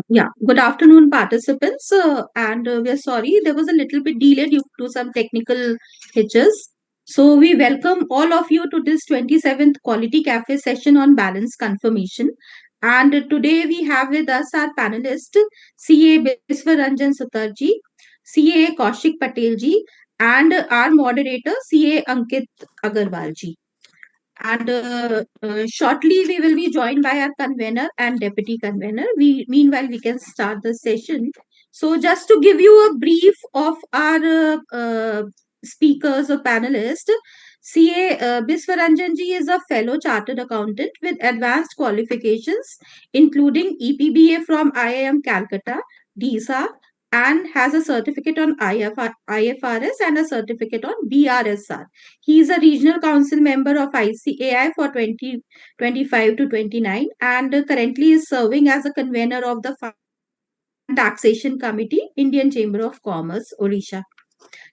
Yeah, good afternoon, participants. And we are sorry there was a little bit delay due to some technical hitches. So, we welcome all of you to this 27th Quality Cafe session on balance confirmation. And today we have with us our panelist, CA Biswaranjan Sutarji, CA Kaushik Patelji, and our moderator, CA Ankit Agarwalji. And shortly, we will be joined by our convener and deputy convener. Meanwhile, we can start the session. So, just to give you a brief of our speakers or panelists, CA Biswaranjanji is a fellow chartered accountant with advanced qualifications, including EPBA from IIM Calcutta, DISA, and has a certificate on IFRS and a certificate on BRSR. He is a regional council member of ICAI for 2025 to 29 and currently is serving as a convener of the and Taxation Committee, Indian Chamber of Commerce, Odisha.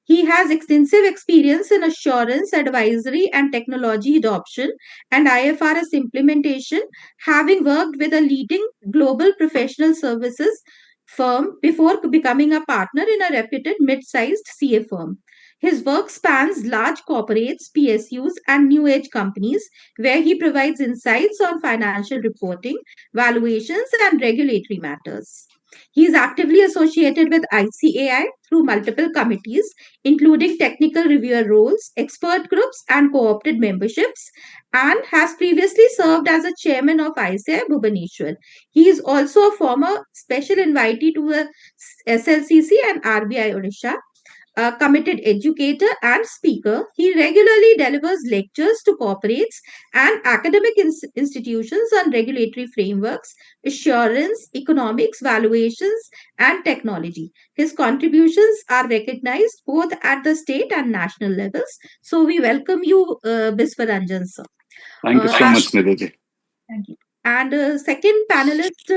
He has extensive experience in assurance, advisory, and technology adoption and IFRS implementation, having worked with a leading global professional services firm before becoming a partner in a reputed mid-sized CA firm. His work spans large corporates, PSUs, and new age companies, where he provides insights on financial reporting, valuations, and regulatory matters. He is actively associated with ICAI through multiple committees, including technical reviewer roles, expert groups, and co opted memberships, and has previously served as a chairman of ICAI Bhubaneswar. He is also a former special invitee to the SLCC and RBI Odisha, a committed educator and speaker. He regularly delivers lectures to corporates and academic institutions on regulatory frameworks, assurance, economics, valuations, and technology. His contributions are recognized both at the state and national levels. So we welcome you, Biswaranjan, sir. Thank you so much, Nidhi. Thank you. And second panelist,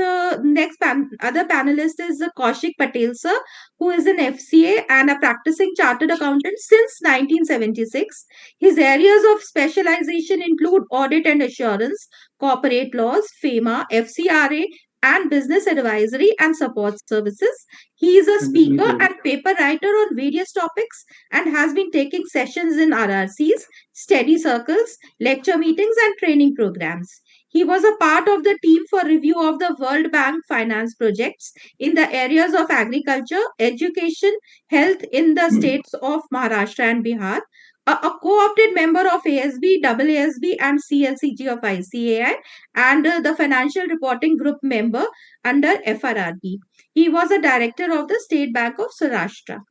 other panelist is Kaushik Patel, sir, who is an FCA and a practicing chartered accountant since 1976. His areas of specialization include audit and assurance, corporate laws, FEMA, FCRA, and business advisory and support services. He is a speaker and paper writer on various topics and has been taking sessions in RRCs, study circles, lecture meetings, and training programs. He was a part of the team for review of the World Bank finance projects in the areas of agriculture, education, health in the states of Maharashtra and Bihar. A co-opted member of ASB, AASB, and CLCG of ICAI, and the Financial Reporting Group member under FRRB. He was a director of the State Bank of Saurashtra.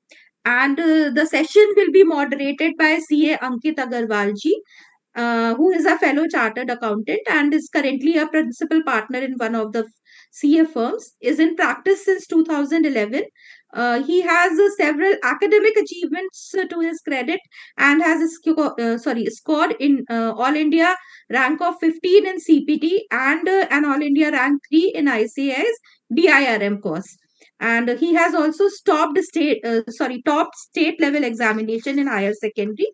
And the session will be moderated by CA Ankit Agarwalji, who is a fellow chartered accountant and is currently a principal partner in one of the CA firms, is in practice since 2011. He has several academic achievements to his credit and has scored in All India rank of 15 in CPT and an All India rank 3 in ICAI's BIRM course. And he has also topped state level examination in higher secondary.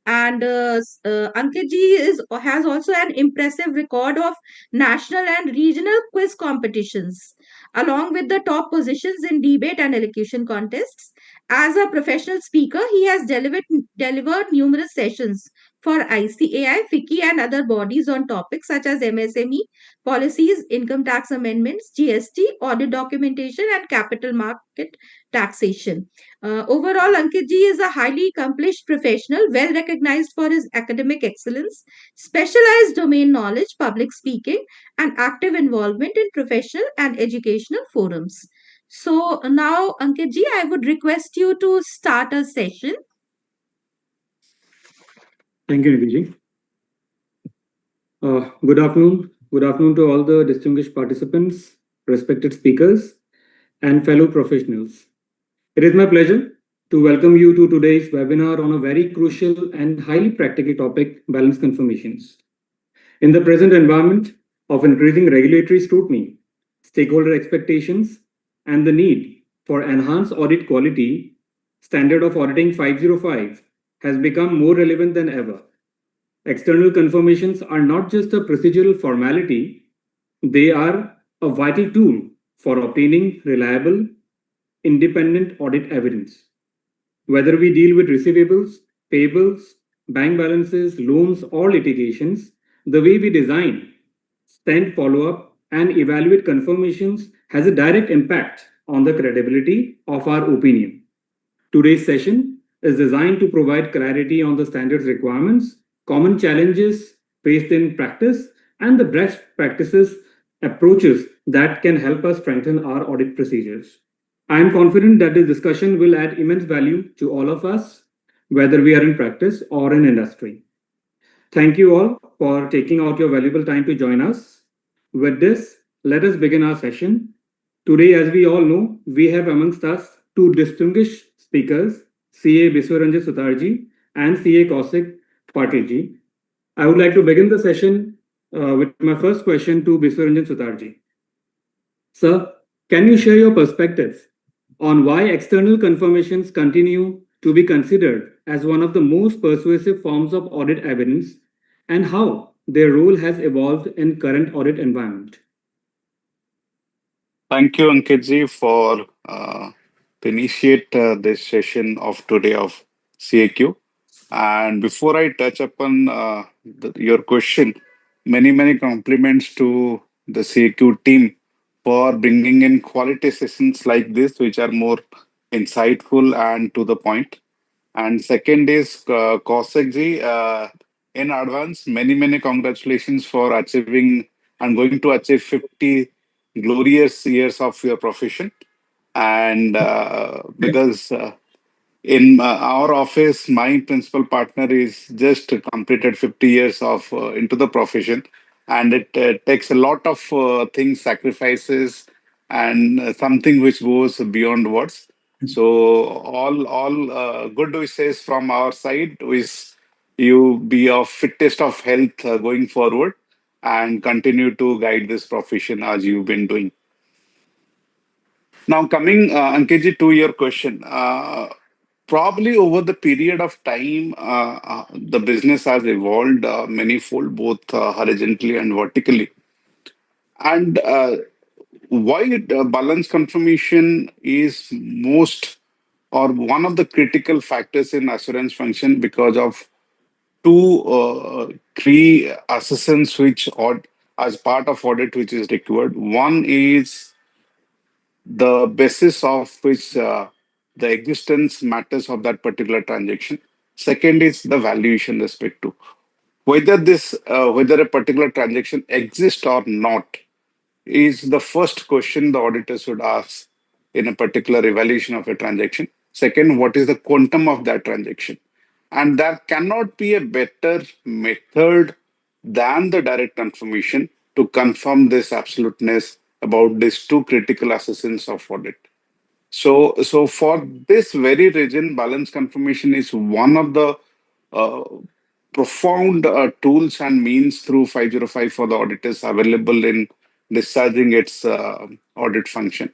And Ankit ji has also an impressive record of national and regional quiz competitions, along with the top positions in debate and elocution contests. As a professional speaker, he has delivered numerous sessions for ICAI, FICCI, and other bodies on topics such as MSME, policies, income tax amendments, GST, audit documentation, and capital market taxation. Overall, Ankit ji is a highly accomplished professional, well recognized for his academic excellence, specialized domain knowledge, public speaking, and active involvement in professional and educational forums. So now, Ankit ji, I would request you to start a session. Thank you, Nidhi ji. Good afternoon. Good afternoon to all the distinguished participants, respected speakers, and fellow professionals. It is my pleasure to welcome you to today's webinar on a very crucial and highly practical topic, balance confirmations. In the present environment of increasing regulatory scrutiny, stakeholder expectations, and the need for enhanced audit quality, Standard of Auditing 505 has become more relevant than ever. External confirmations are not just a procedural formality, they are a vital tool for obtaining reliable, independent audit evidence. Whether we deal with receivables, payables, bank balances, loans, or litigations, the way we design, send follow up, and evaluate confirmations has a direct impact on the credibility of our opinion. Today's session is designed to provide clarity on the standards requirements, common challenges faced in practice, and the best practices approaches that can help us strengthen our audit procedures. I am confident that this discussion will add immense value to all of us, whether we are in practice or in industry. Thank you all for taking out your valuable time to join us. With this, let us begin our session. Today, as we all know, we have amongst us two distinguished speakers, CA Biswaranjit Sutarji and CA Kaushik Patilji. I would like to begin the session with my first question to Biswaranjit Sutarji. Sir, can you share your perspectives on why external confirmations continue to be considered as one of the most persuasive forms of audit evidence and how their role has evolved in current audit environment? Thank you, Ankitji, for to initiate this session of today of CAQ. And before I touch upon your question, many compliments to the CAQ team for bringing in quality sessions like this, which are more insightful and to the point. And second is Kaushik ji, in advance, many congratulations for achieving and going to achieve 50 glorious years of your profession. And because in our office, my principal partner is just completed 50 years of into the profession, and it takes a lot of things, sacrifices, and something which goes beyond words. So all good wishes from our side. Wish you be of fittest of health going forward, and continue to guide this profession as you've been doing. Now, coming, Ankit, to your question, probably over the period of time, the business has evolved manifold, both horizontally and vertically. And why balance confirmation is most or one of the critical factors in assurance function because of two three assessments which as part of audit which is required. One is the basis of which the existence matters of that particular transaction. Second is the valuation respect to whether whether a particular transaction exists or not is the first question the auditor should ask in a particular evaluation of a transaction. Second, what is the quantum of that transaction? And there cannot be a better method than the direct confirmation to confirm this absoluteness about these two critical assessments of audit. So for this very reason, balance confirmation is one of the uh, profound tools and means through 505 for the auditors available in discharging its audit function.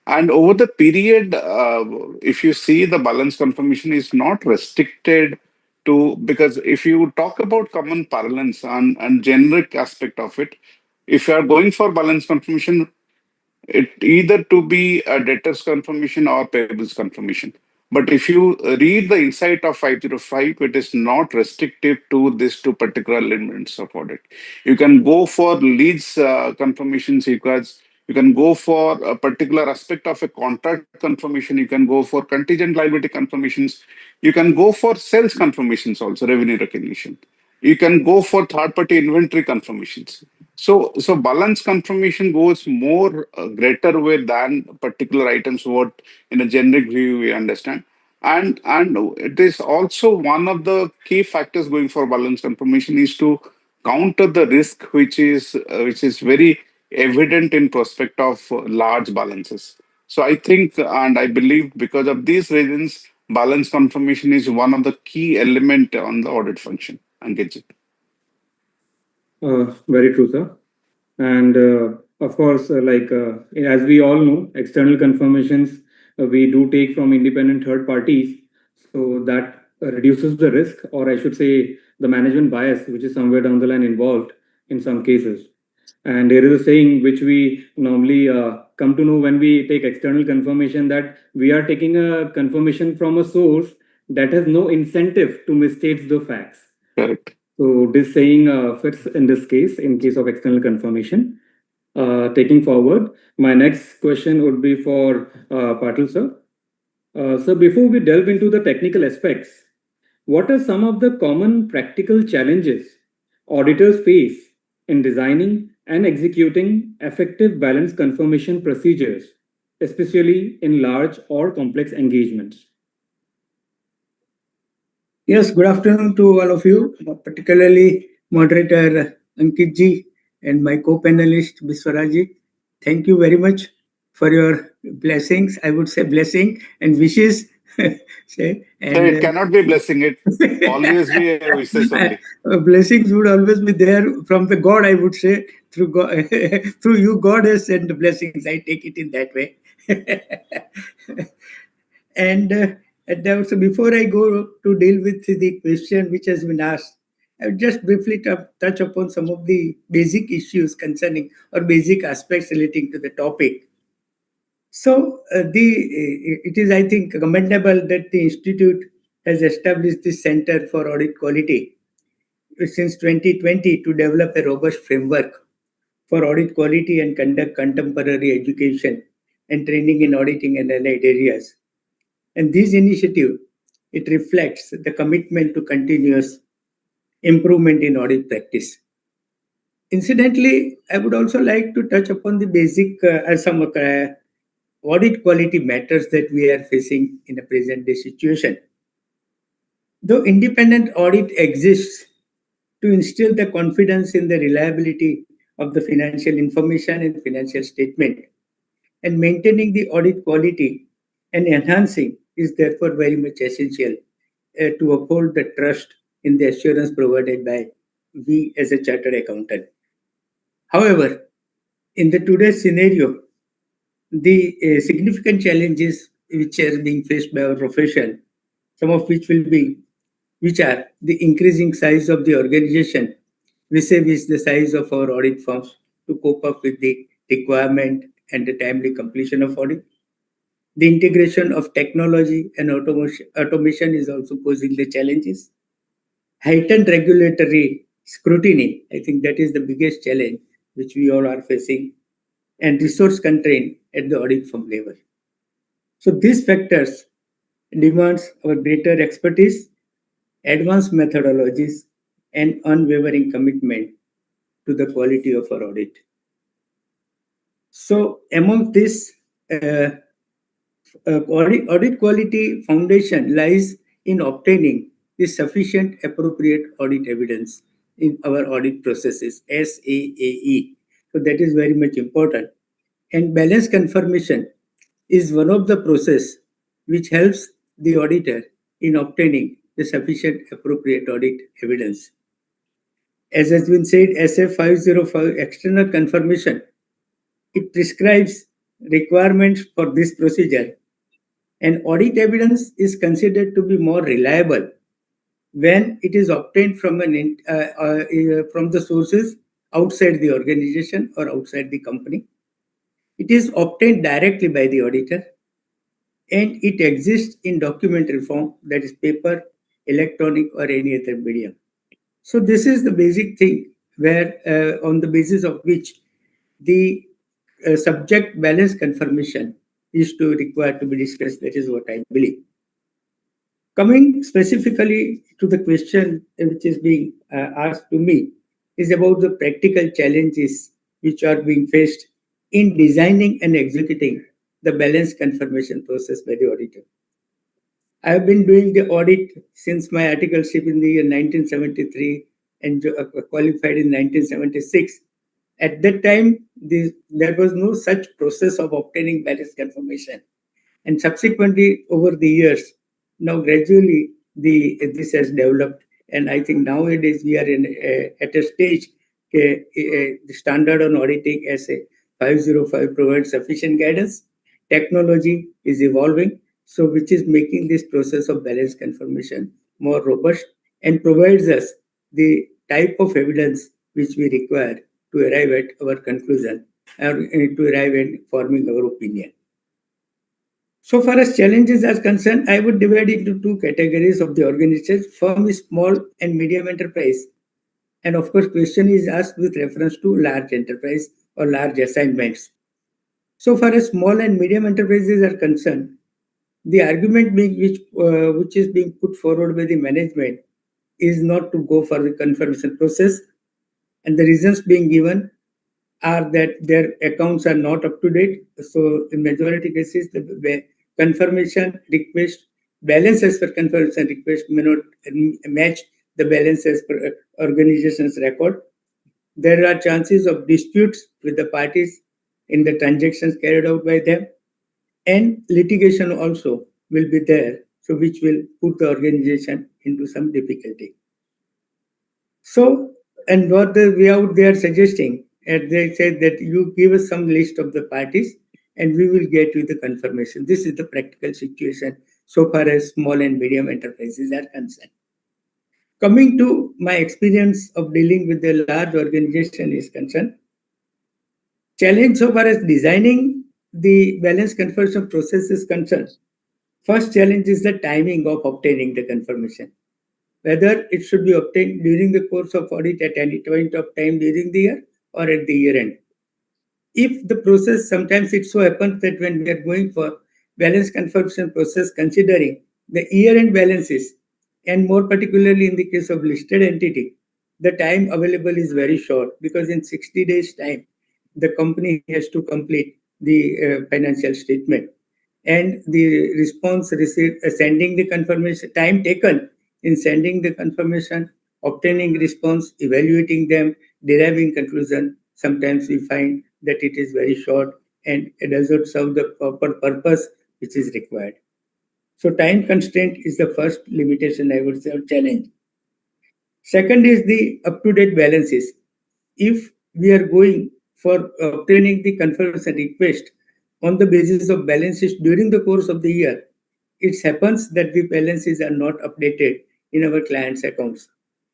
And over the period, if you see the balance confirmation is not restricted to, because if you talk about common parlance and generic aspect of it, if you are going for balance confirmation, it either to be a debtors confirmation or payables confirmation. But if you read the insight of 505, it is not restrictive to these two particular elements of audit. You can go for leads confirmation sequence. You can go for a particular aspect of a contract confirmation. You can go for contingent liability confirmations. You can go for sales confirmations also, revenue recognition. You can go for third-party inventory confirmations. So balance confirmation goes more greater way than particular items what in a generic view we understand. And it is also one of the key factors going for balance confirmation is to counter the risk which is very evident in prospect of large balances. So I think and I believe because of these reasons, balance confirmation is one of the key element on the audit function. Engage it. Very true, sir. And of course, as we all know, external confirmations we do take from independent third parties. So that reduces the risk, or I should say, the management bias, which is somewhere down the line involved in some cases. And there is a saying which we normally come to know when we take external confirmation, that we are taking a confirmation from a source that has no incentive to misstate the facts. Correct. So this saying fits in this case, in case of external confirmation. Taking forward, my next question would be for Patil sir. So before we delve into the technical aspects, what are some of the common practical challenges auditors face in designing and executing effective balance confirmation procedures, especially in large or complex engagements? Yes, good afternoon to all of you, particularly moderator Ankit ji and my co-panelist Biswaraji. Thank you very much for your blessings. I would say blessing and wishes. say So it cannot be blessing. It always be wishes only. Blessings would always be there from the God. I would say through God, through you, God has sent the blessings. I take it in that way. And also, before I go to deal with the question which has been asked, I would just briefly touch upon some of the basic issues concerning or basic aspects relating to the topic. So, it is, I think, commendable that the Institute has established this Center for Audit Quality since 2020 to develop a robust framework for audit quality and conduct contemporary education and training in auditing and allied areas. And this initiative, it reflects the commitment to continuous improvement in audit practice. Incidentally, I would also like to touch upon the basic some audit quality matters that we are facing in a present day situation. Though independent audit exists to instill the confidence in the reliability of the financial information and financial statement, and maintaining the audit quality and enhancing is therefore very much essential to uphold the trust in the assurance provided by we as a chartered accountant. However, in the today's scenario, the significant challenges which are being faced by our profession, some of which are the increasing size of the organization, vis-a-vis the size of our audit firms to cope up with the requirement and the timely completion of audit. The integration of technology and automation is also posing the challenges. Heightened regulatory scrutiny, I think that is the biggest challenge which we all are facing, and resource constraint at the audit firm level. So these factors demands our greater expertise, advanced methodologies, and unwavering commitment to the quality of our audit. So among this, audit quality foundation lies in obtaining the sufficient appropriate audit evidence in our audit processes, SAAE. So that is very much important. And balance confirmation is one of the process which helps the auditor in obtaining the sufficient appropriate audit evidence. As has been said, SF 505 external confirmation, it prescribes requirements for this procedure, and audit evidence is considered to be more reliable when it is obtained from from the sources outside the organization or outside the company. It is obtained directly by the auditor, and it exists in documentary form, that is paper, electronic, or any other medium. So this is the basic thing where on the basis of which the subject balance confirmation is to require to be discussed. That is what I believe. Coming specifically to the question which is being asked to me is about the practical challenges which are being faced in designing and executing the balance confirmation process by the auditor. I have been doing the audit since my articleship in the year 1973 and qualified in 1976. At that time, there was no such process of obtaining balance confirmation. And subsequently, over the years, now gradually this has developed. And I think nowadays we are at a stage the standard on auditing as a 505 provides sufficient guidance. Technology is evolving, so which is making this process of balance confirmation more robust and provides us the type of evidence which we require to arrive at our conclusion or to arrive at forming our opinion. So far as challenges are concerned, I would divide into two categories of the organizations. Firm is small and medium enterprise. And of course, question is asked with reference to large enterprise or large assignments. So far as small and medium enterprises are concerned, the argument which is being put forward by the management is not to go for the confirmation process, and the reasons being given are that their accounts are not up to date. So in majority cases, the confirmation request balance as per confirmation request may not match the balance as per organization's record. There are chances of disputes with the parties in the transactions carried out by them, and litigation also will be there, so which will put the organization into some difficulty. So, and what the way out they are suggesting, and they said that you give us some list of the parties and we will get you the confirmation. This is the practical situation so far as small and medium enterprises are concerned. Coming to my experience of dealing with a large organization is concerned, challenge so far as designing the balance confirmation process is concerned. First challenge is the timing of obtaining the confirmation. Whether it should be obtained during the course of audit at any point of time during the year or at the year end. If the process, sometimes it so happens that when we are going for balance confirmation process, considering the year end balances, and more particularly in the case of listed entity, the time available is very short, because in 60 days time, the company has to complete the financial statement. And the response received, sending the confirmation, time taken in sending the confirmation, obtaining response, evaluating them, deriving conclusion, sometimes we find that it is very short and it does not serve the proper purpose which is required. So time constraint is the first limitation, I would say, or challenge. Second is the up-to-date balances. If we are going for obtaining the confirmation request on the basis of balances during the course of the year, it happens that the balances are not updated in our clients' accounts.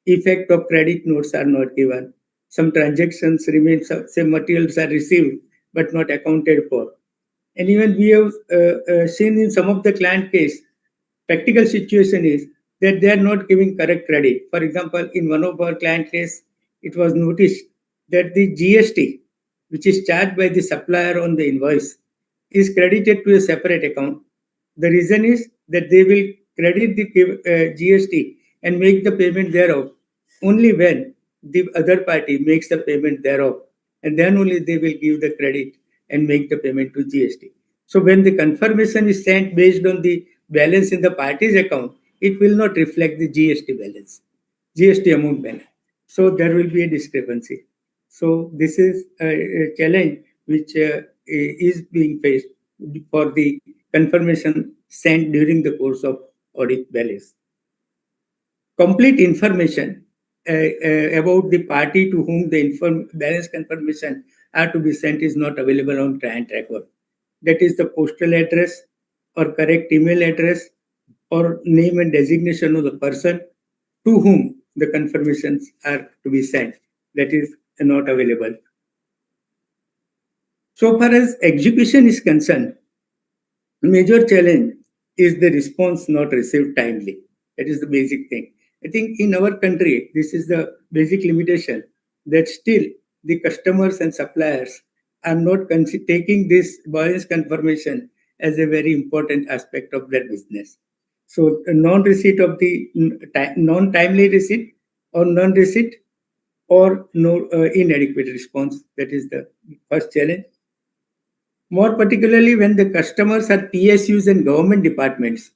Effect of credit notes are not given. Some transactions remain, some materials are received but not accounted for. And even we have seen in some of the client case, practical situation is that they are not giving correct credit. For example, in one of our client case, it was noticed that the GST, which is charged by the supplier on the invoice, is credited to a separate account. The reason is that they will credit the GST and make the payment thereof only when the other party makes the payment thereof, and then only they will give the credit and make the payment to GST. So when the confirmation is sent based on the balance in the party's account, it will not reflect the GST balance, GST amount balance. So there will be a discrepancy. So this is a challenge which is being faced for the confirmation sent during the course of audit balance. Complete information about the party to whom the balance confirmation are to be sent is not available on client record. That is the postal address or correct email address or name and designation of the person to whom the confirmations are to be sent. That is not available. So far as execution is concerned, major challenge is the response not received timely. That is the basic thing. I think in our country, this is the basic limitation, that still the customers and suppliers are not taking this balance confirmation as a very important aspect of their business. So non-receipt of the non-timely receipt or non-receipt or no inadequate response, that is the first challenge. More particularly when the customers are PSUs and government departments,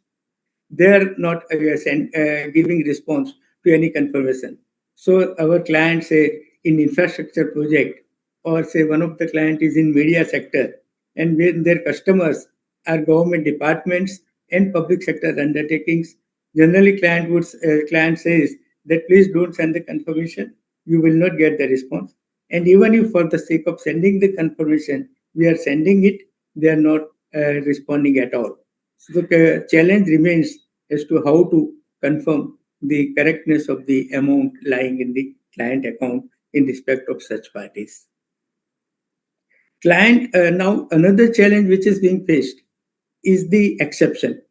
they are not giving response to any confirmation. So our clients say in infrastructure project, or say one of the client is in media sector, and when their customers are government departments and public sector undertakings, generally client says that please don't send the confirmation, you will not get the response. And even if for the sake of sending the confirmation, we are sending it, they are not responding at all. So the challenge remains as to how to confirm the correctness of the amount lying in the client account in respect of such parties. Now another challenge which is being faced is the exception.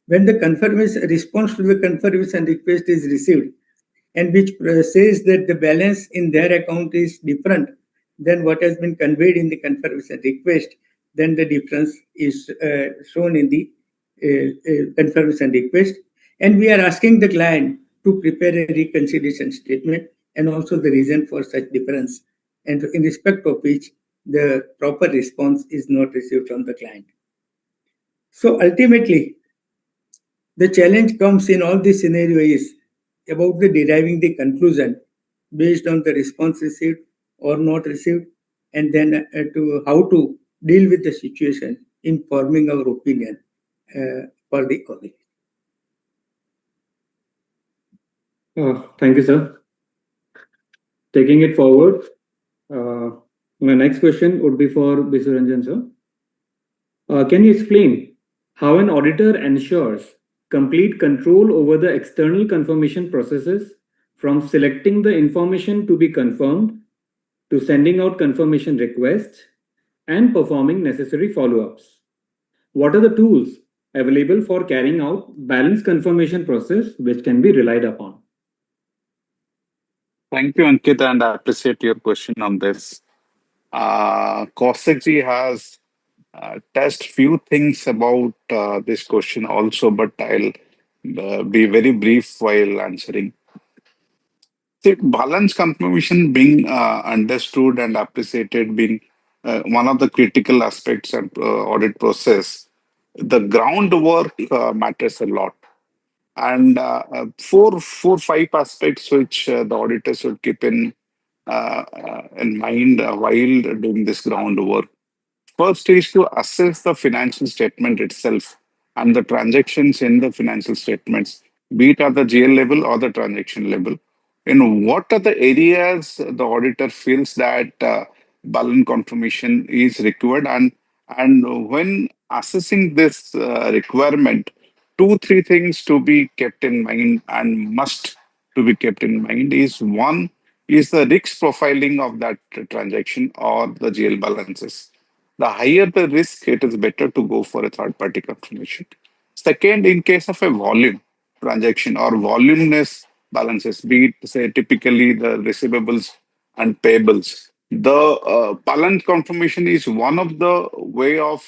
When the confirmation response to the confirmation request is received and which says that the balance in their account is different than what has been conveyed in the confirmation request, then the difference is shown in the confirmation request. And we are asking the client to prepare a reconciliation statement and also the reason for such difference, and in respect of which the proper response is not received from the client. So ultimately, the challenge comes in all this scenario is about the deriving the conclusion based on the response received or not received, and then to how to deal with the situation in forming our opinion for the audit. Thank you, sir. Taking it forward, my next question would be for Bisuranjan, sir. Can you explain how an auditor ensures complete control over the external confirmation processes from selecting the information to be confirmed to sending out confirmation requests and performing necessary follow-ups? What are the tools available for carrying out balanced confirmation process which can be relied upon? Thank you, Ankit, and I appreciate your question on this. Kaushik ji has touched few things about this question also, but I'll be very brief while answering. See, balance confirmation being understood and appreciated being one of the critical aspects of audit process. The groundwork matters a lot, and five aspects which the auditor should keep in mind while doing this groundwork. First is to assess the financial statement itself and the transactions in the financial statements, be it at the GL level or the transaction level. In what are the areas the auditor feels that balance confirmation is required, and when assessing this requirement, two, three things to be kept in mind and must to be kept in mind is one is the risk profiling of that transaction or the GL balances. The higher the risk, it is better to go for a third party confirmation. Second, in case of a volume transaction or voluminous balances, be it say typically the receivables and payables, the balance confirmation is one of the way of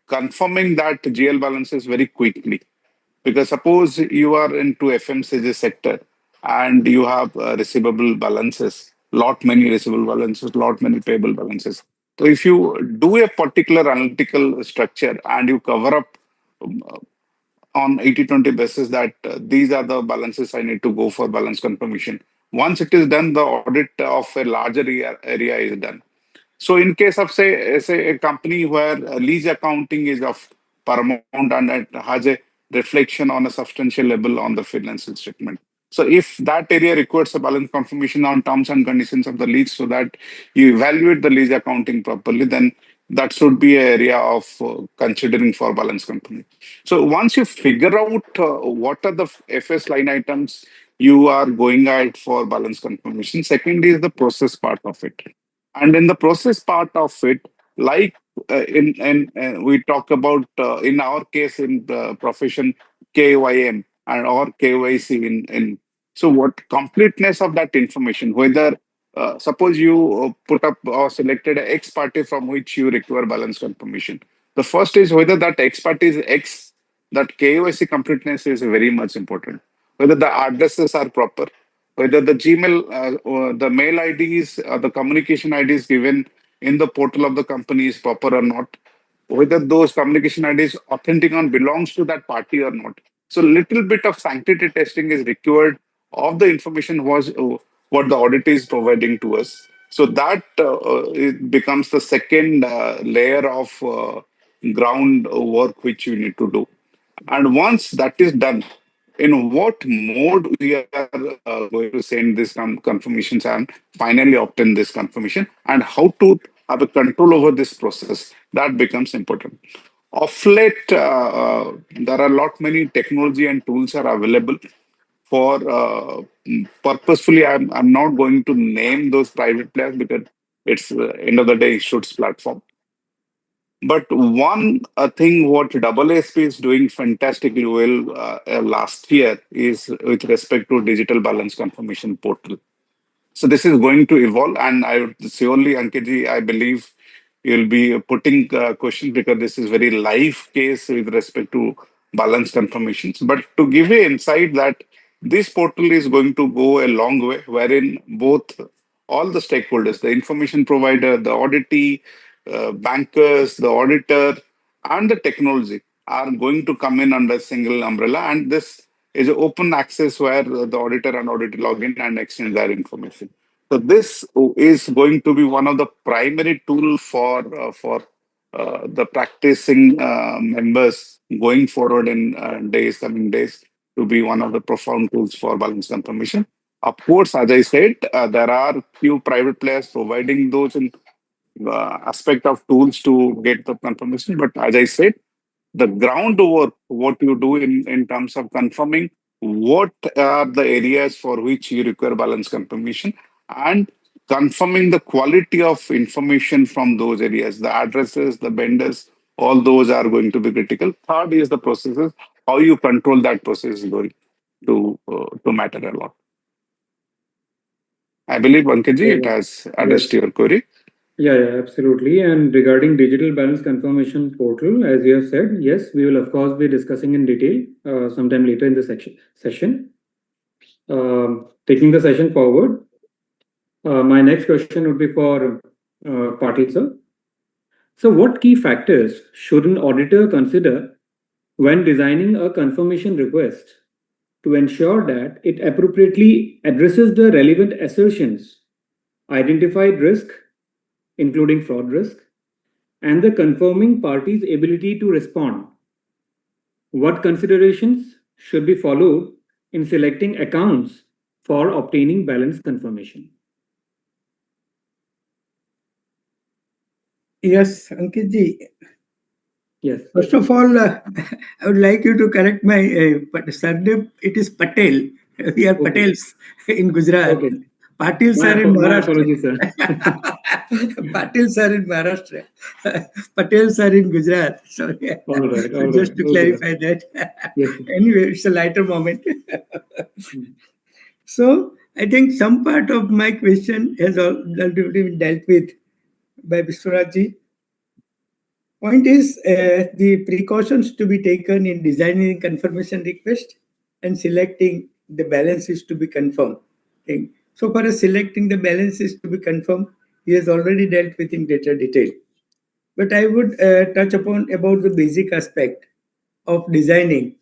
confirming that GL balances very quickly. Because suppose you are into FMCG sector and you have receivable balances, lot many receivable balances, lot many payable balances. So if you do a particular analytical structure and you cover up um, on 80-20 basis that these are the balances I need to go for balance confirmation. Once it is done, the audit of a larger area is done. So in case of say a company where lease accounting is of paramount and it has a reflection on a substantial level on the financial statement. So if that area requires a balance confirmation on terms and conditions of the lease so that you evaluate the lease accounting properly, then that should be an area of considering for balance confirmation. So once you figure out what are the FS line items you are going at for balance confirmation, second is the process part of it. And in the process part of it, like in we talk about in our case in the profession KYM and or KYC in so what completeness of that information, whether suppose you put up or selected a X party from which you require balance confirmation. The first is whether that X party is X, that KYC completeness is very much important. Whether the addresses are proper, whether the Gmail, or the mail IDs, the communication IDs given in the portal of the company is proper or not, whether those communication IDs authentic and belongs to that party or not. So little bit of sanctity testing is required of the information was what the audit is providing to us. So that it becomes the second layer of ground work which you need to do. And once that is done, in what mode we are going to send this confirmations and finally obtain this confirmation, and how to have a control over this process, that becomes important. Of late, there are a lot many technology and tools are available for purposefully, I'm not going to name those private players because it's end of the day Issued's platform. But one thing what AASP is doing fantastically well last year is with respect to digital balance confirmation portal. So this is going to evolve, and I would surely, Ankitji, I believe you'll be putting questions because this is very live case with respect to balance confirmations. But to give you insight that this portal is going to go a long way, wherein both all the stakeholders, the information provider, the auditee, bankers, the auditor, and the technology are going to come in under a single umbrella. And this is open access where the auditor and auditee log in and exchange their information. So this is going to be one of the primary tool for the practicing members going forward in coming days to be one of the profound tools for balance confirmation. Of course, as I said, there are few private players providing those in aspect of tools to get the confirmation. But as I said, the groundwork, what you do in terms of confirming what are the areas for which you require balance confirmation and confirming the quality of information from those areas, the addresses, the vendors, all those are going to be critical. Third is the processes, how you control that process is going to matter a lot. I believe, Ankitji, it has addressed your query. Yeah, absolutely. And regarding digital balance confirmation portal, as you have said, yes, we will of course be discussing in detail sometime later in the session. Taking the session forward, my next question would be for Patil sir. So what key factors should an auditor consider when designing a confirmation request to ensure that it appropriately addresses the relevant assertions, identified risk, including fraud risk, and the confirming party's ability to respond? What considerations should be followed in selecting accounts for obtaining balance confirmation? Yes, Ankitji. Yes. First of all, I would like you to correct my surname. It is Patel. We are Patels in Gujarat. Okay. Patil sir in My Maharashtra. apologies, sir. Patil sir in Maharashtra. Patel sir in Gujarat. Sorry. All right. All Just right. to Okay. clarify that. Yes. Anyway, it's a lighter moment. So I think some part of my question has already been dealt with by Vishwanathji. Point is the precautions to be taken in designing confirmation request and selecting the balances to be confirmed. Okay. So far as selecting the balances to be confirmed, he has already dealt with in greater detail. But I would touch upon about the basic aspect of designing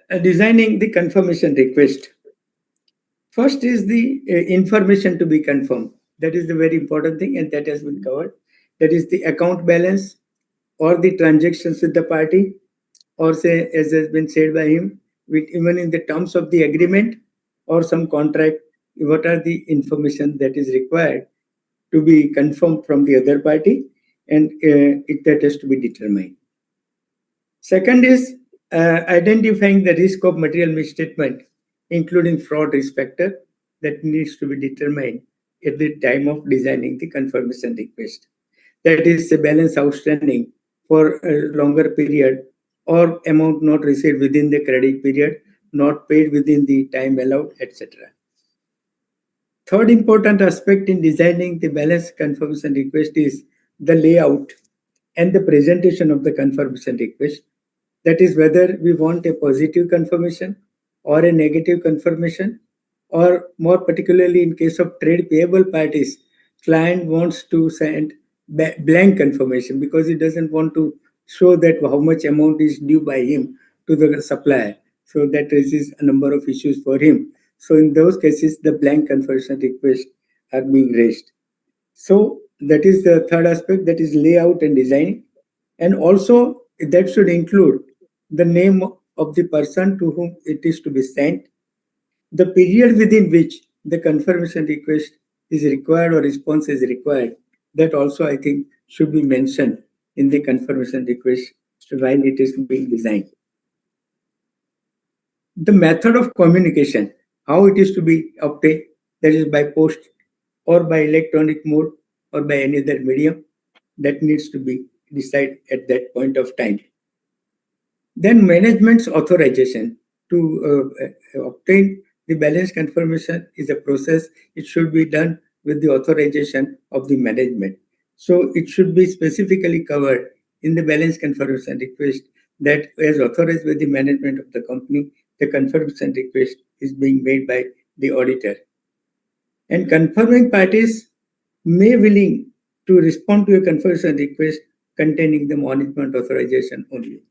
the confirmation request. First is the information to be confirmed. That is the very important thing, and that has been covered. That is the account balance or the transactions with the party, or say, as has been said by him, with even in the terms of the agreement or some contract, what are the information that is required to be confirmed from the other party, and that has to be determined. Second is identifying the risk of material misstatement, including fraud risk factor, that needs to be determined at the time of designing the confirmation request. That is the balance outstanding for a longer period or amount not received within the credit period, not paid within the time allowed, etc. Third important aspect in designing the balance confirmation request is the layout and the presentation of the confirmation request. That is whether we want a positive confirmation or a negative confirmation, or more particularly in case of trade payable parties, client wants to send blank confirmation because he doesn't want to show that how much amount is due by him to the supplier. So that raises a number of issues for him. So in those cases, the blank confirmation requests are being raised. So that is the third aspect, that is layout and design. And also that should include the name of the person to whom it is to be sent, the period within which the confirmation request is required or response is required. That also I think should be mentioned in the confirmation request while it is being designed. The method of communication, how it is to be obtained, that is by post or by electronic mode or by any other medium, that needs to be decided at that point of time. Then management's authorization to obtain the balance confirmation is a process. It should be done with the authorization of the management. So it should be specifically covered in the balance confirmation request that as authorized by the management of the company, the confirmation request is being made by the auditor. And confirming parties may willing to respond to a confirmation request containing the management authorization only.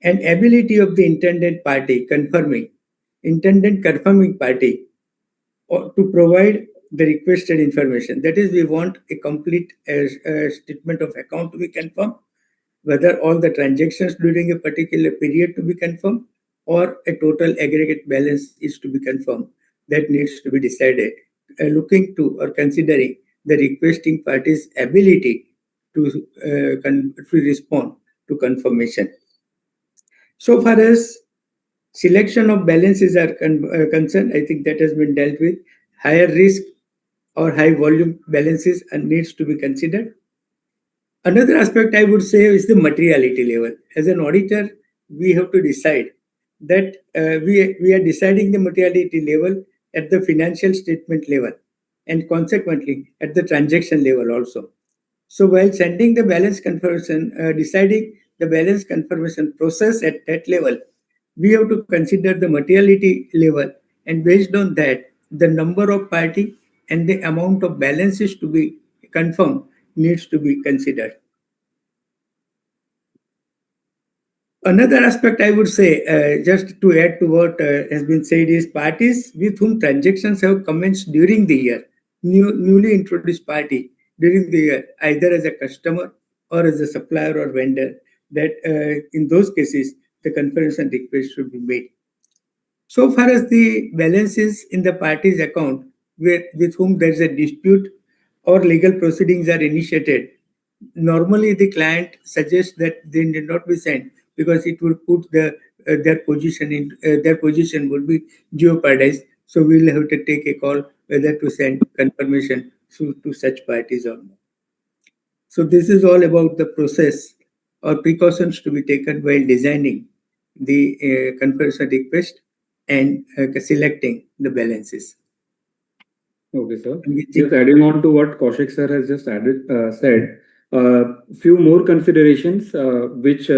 And ability of the intended confirming party or to provide the requested information. That is, we want a complete statement of account to be confirmed, whether all the transactions during a particular period to be confirmed or a total aggregate balance is to be confirmed. That needs to be decided, looking to or considering the requesting party's ability to respond to confirmation. So far as selection of balances are concerned, I think that has been dealt with. Higher risk or high volume balances needs to be considered. Another aspect I would say is the materiality level. As an auditor, we have to decide that we are deciding the materiality level at the financial statement level and consequently at the transaction level also. So while sending the balance confirmation, deciding the balance confirmation process at that level, we have to consider the materiality level, and based on that, the number of party and the amount of balances to be confirmed needs to be considered. Another aspect I would say, just to add to what has been said, is parties with whom transactions have commenced during the year, newly introduced party during the year, either as a customer or as a supplier or vendor, that in those cases, the confirmation request should be made. So far as the balances in the party's account with whom there is a dispute or legal proceedings are initiated, normally the client suggests that they need not be sent because it would put their position would be jeopardized. So we'll have to take a call whether to send confirmation to such parties or not. So this is all about the process or precautions to be taken while designing the confirmation request and selecting the balances. Okay, sir. Just adding on to what Kaushik sir has just said, few more considerations which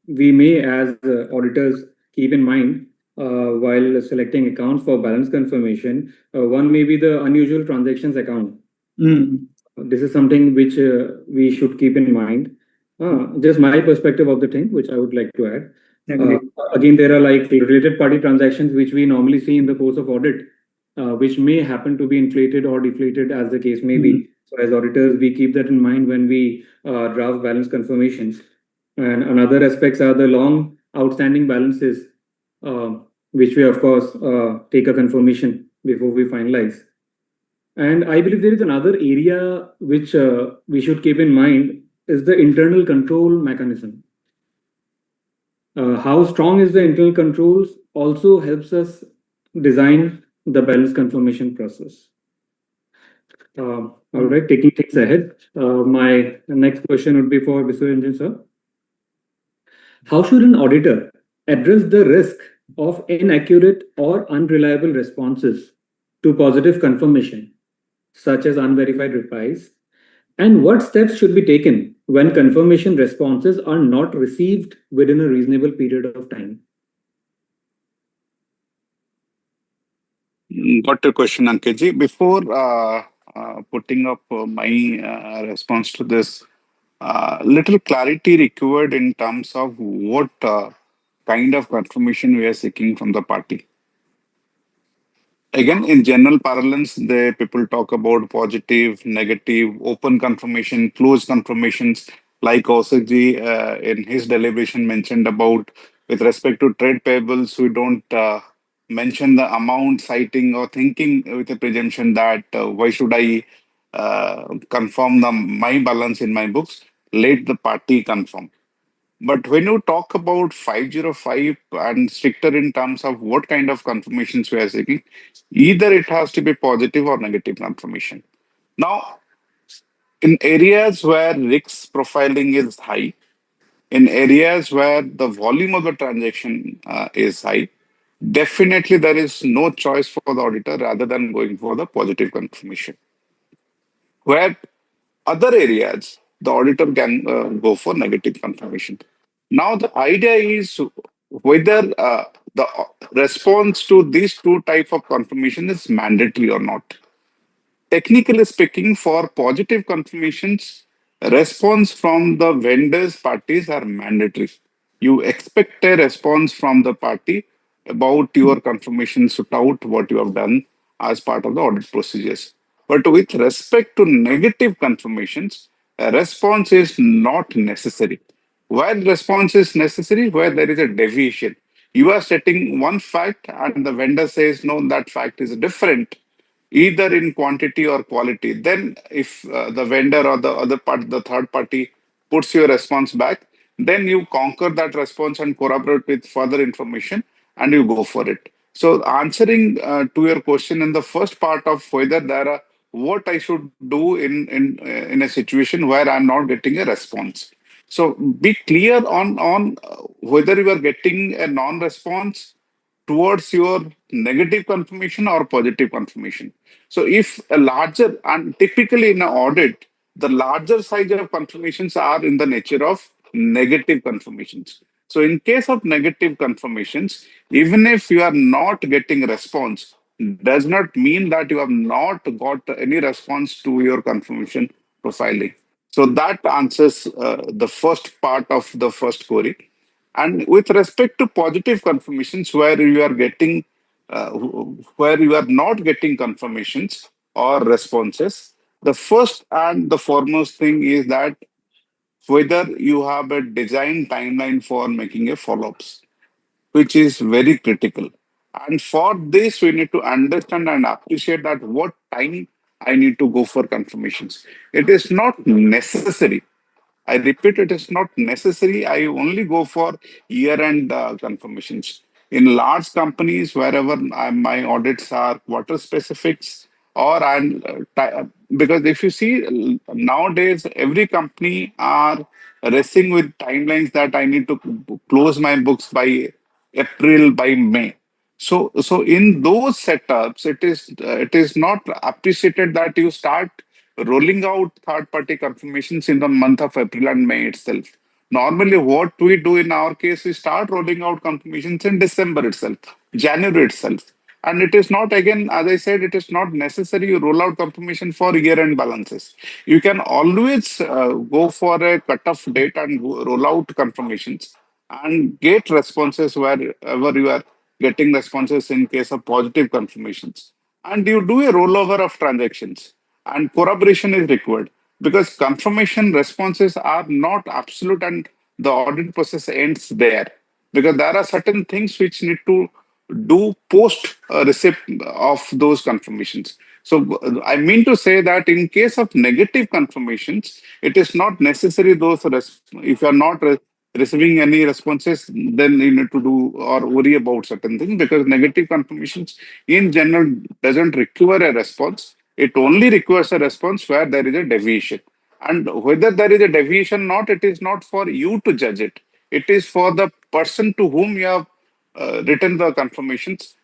we may, as auditors, keep in mind while selecting accounts for balance confirmation. One may be the unusual transactions account. This is something which we should keep in mind. Just my perspective of the thing, which I would like to add. Again, there are like related party transactions which we normally see in the course of audit, which may happen to be inflated or deflated as the case may be. So as auditors, we keep that in mind when we draft balance confirmations. And another aspects are the long outstanding balances, which we of course take a confirmation before we finalize. And I believe there is another area which we should keep in mind is the internal control mechanism. How strong is the internal controls also helps us design the balance confirmation process. All right, taking things ahead, my next question would be for Vishwaranjan sir. How should an auditor address the risk of inaccurate or unreliable responses to positive confirmation, such as unverified replies? And what steps should be taken when confirmation responses are not received within a reasonable period of time? Got your question, Ankitji. Before putting up my response to this, little clarity required in terms of what kind of confirmation we are seeking from the party. Again, in general parlance, the people talk about positive, negative, open confirmation, closed confirmations, like Kaushikji in his deliberation mentioned about with respect to trade payables, we don't mention the amount, citing or thinking with a presumption that why should I confirm my balance in my books? Let the party confirm. But when you talk about 505 and stricter in terms of what kind of confirmations we are seeking, either it has to be positive or negative confirmation. Now, in areas where risk profiling is high, in areas where the volume of the transaction is high, definitely there is no choice for the auditor rather than going for the positive confirmation. Where other areas, the auditor can go for negative confirmation. Now, the idea is whether the response to these two type of confirmation is mandatory or not. Technically speaking, for positive confirmations, response from the vendors parties are mandatory. You expect a response from the party about your confirmation shoot out what you have done as part of the audit procedures. But with respect to negative confirmations, a response is not necessary. Where response is necessary, where there is a deviation. You are setting one fact and the vendor says, no, that fact is different either in quantity or quality. Then, if the vendor or the other part, the third party, puts your response back, then you conquer that response and corroborate with further information and you go for it. So, answering to your question in the first part of whether there are what I should do in a situation where I'm not getting a response. So, be clear on whether you are getting a non-response towards your negative confirmation or positive confirmation. So if a larger, and typically in an audit, the larger size of confirmations are in the nature of negative confirmations. So in case of negative confirmations, even if you are not getting a response, does not mean that you have not got any response to your confirmation profiling. So that answers the first part of the first query. And with respect to positive confirmations, where you are not getting confirmations or responses, the first and the foremost thing is that whether you have a design timeline for making a follow-ups, which is very critical. And for this, we need to understand and appreciate that what time I need to go for confirmations. It is not necessary. I repeat, it is not necessary. I only go for year-end confirmations. In large companies, wherever my audits are quarter specifics, or because if you see nowadays, every company are racing with timelines that I need to close my books by April, by May. So in those setups, it is not appreciated that you start rolling out third-party confirmations in the month of April and May itself. Normally, what we do in our case, we start rolling out confirmations in December itself, January itself. And it is not, again, as I said, it is not necessary you roll out confirmation for year-end balances. You can always go for a cut-off date and roll out confirmations and get responses wherever you are getting responses in case of positive confirmations. And you do a rollover of transactions and corroboration is required because confirmation responses are not absolute and the audit process ends there because there are certain things which need to do post receipt of those confirmations. So I mean to say that in case of negative confirmations, it is not necessary if you are not receiving any responses, then you need to do or worry about certain things because negative confirmations in general doesn't require a response. It only requires a response where there is a deviation. And whether there is a deviation or not, it is not for you to judge it. It is for the person to whom you have written the confirmations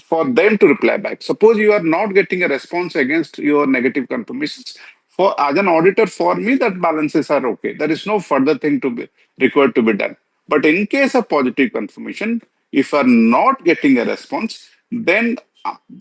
for them to reply back. Suppose you are not getting a response against your negative confirmations. For as an auditor, for me, that balances are okay. There is no further thing to be required to be done. But in case of positive confirmation, if you are not getting a response, then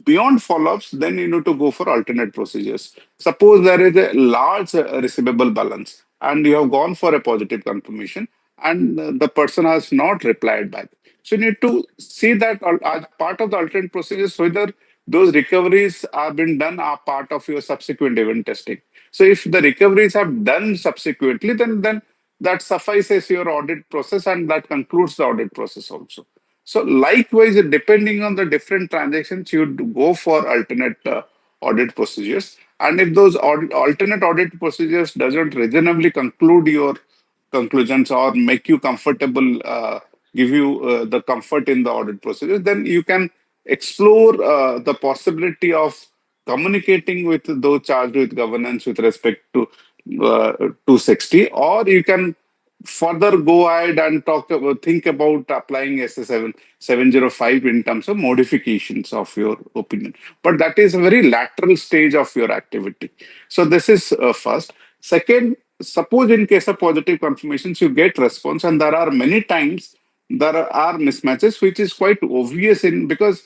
beyond follow-ups, then you need to go for alternate procedures. Suppose there is a large receivable balance and you have gone for a positive confirmation and the person has not replied back. So you need to see that as part of the alternate procedures, whether those recoveries have been done are part of your subsequent event testing. So if the recoveries have done subsequently, then that suffices your audit process and that concludes the audit process also. So likewise, depending on the different transactions, you'd go for alternate audit procedures. And if those alternate audit procedures doesn't reasonably conclude your conclusions or make you comfortable, give you the comfort in the audit procedure, then you can explore the possibility of communicating with those charged with governance with respect to 260, or you can further go ahead and think about applying SA 705 in terms of modifications of your opinion. But that is a very lateral stage of your activity. So this is first. Second, suppose in case of positive confirmations, you get response, and there are many times there are mismatches, which is quite obvious in because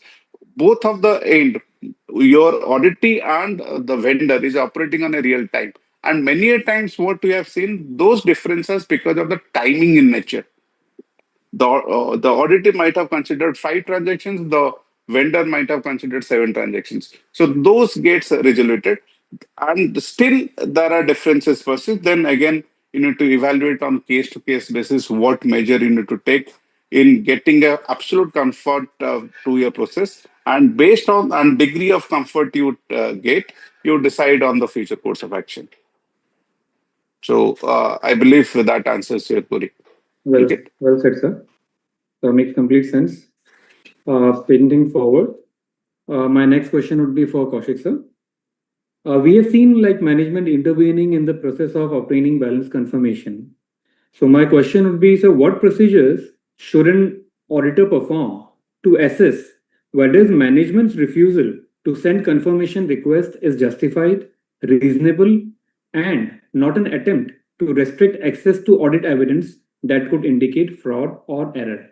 both of the end, your auditee and the vendor is operating on a real time. And many a times what we have seen, those differences because of the timing in nature. The auditor might have considered 5 transactions, the vendor might have considered 7 transactions. So those gets resoluted, and still there are differences versus. Then again, you need to evaluate on case to case basis what measure you need to take in getting a absolute comfort to your process, and based on and degree of comfort you get, you decide on the future course of action. So I believe that answers your query. Well said, sir. Makes complete sense. Sprinting forward, my next question would be for Kaushik, sir. We have seen like management intervening in the process of obtaining balance confirmation. So my question would be, so what procedures should an auditor perform to assess whether management's refusal to send confirmation request is justified, reasonable, and not an attempt to restrict access to audit evidence that could indicate fraud or error?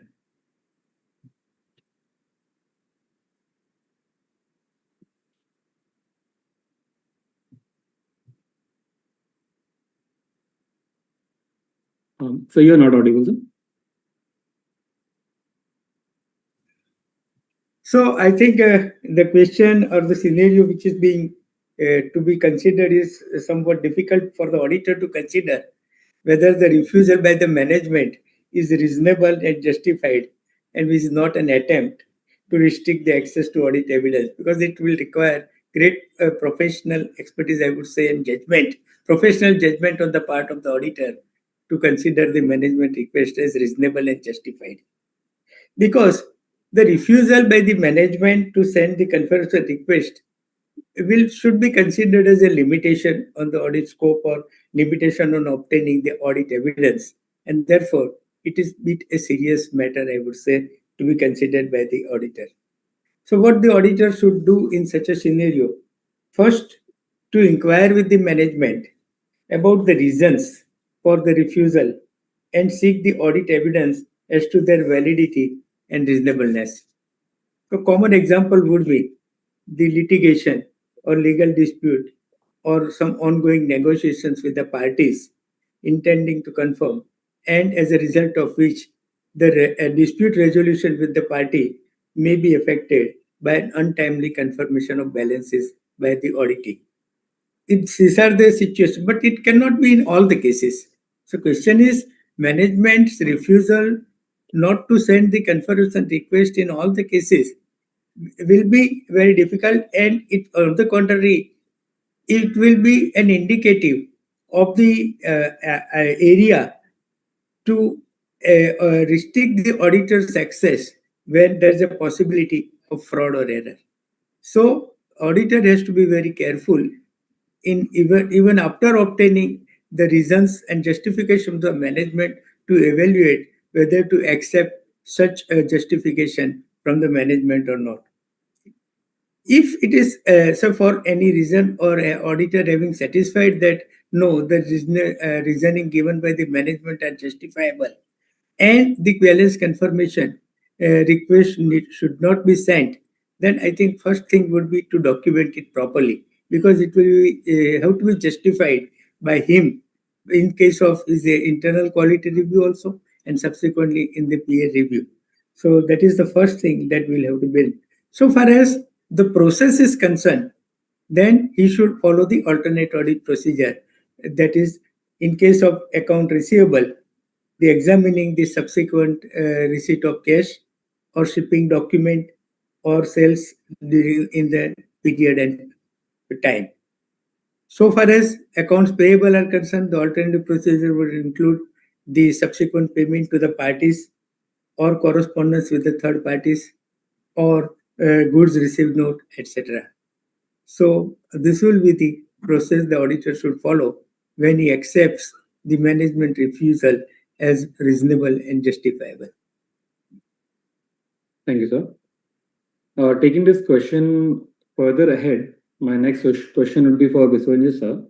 So you're not audible, sir? So I think the question or the scenario which is being to be considered is somewhat difficult for the auditor to consider whether the refusal by the management is reasonable and justified and is not an attempt to restrict the access to audit evidence, because it will require great professional expertise, I would say, and professional judgment on the part of the auditor to consider the management request as reasonable and justified. Because the refusal by the management to send the confirmation request should be considered as a limitation on the audit scope or limitation on obtaining the audit evidence, and therefore it is a serious matter, I would say, to be considered by the auditor. So what the auditor should do in such a scenario: first, to inquire with the management about the reasons for the refusal and seek the audit evidence as to their validity and reasonableness. A common example would be the litigation or legal dispute or some ongoing negotiations with the parties intending to confirm, and as a result of which the dispute resolution with the party may be affected by an untimely confirmation of balances by the auditee. These are the situations, but it cannot be in all the cases. So question is, management's refusal not to send the confirmation request in all the cases will be very difficult, and it, on the contrary, it will be an indicative of the area to restrict the auditor's access when there's a possibility of fraud or error. So auditor has to be very careful in even after obtaining the reasons and justification of the management to evaluate whether to accept such a justification from the management or not. If it is so for any reason, or an auditor having satisfied that no, the reasoning given by the management are justifiable and the balance confirmation request should not be sent, then I think first thing would be to document it properly, because it will be, have to be justified by him in case of his internal quality review also, and subsequently in the peer review. So that is the first thing that we'll have to build. So far as the process is concerned, then he should follow the alternate audit procedure. That is, in case of account receivable, the examining the subsequent receipt of cash or shipping document or sales during in the period and time. So far as accounts payable are concerned, the alternative procedure would include the subsequent payment to the parties, or correspondence with the third parties, or goods received note, etc. So this will be the process the auditor should follow when he accepts the management refusal as reasonable and justifiable. Thank you, sir. Taking this question further ahead, my next question would be for Biswajit sir.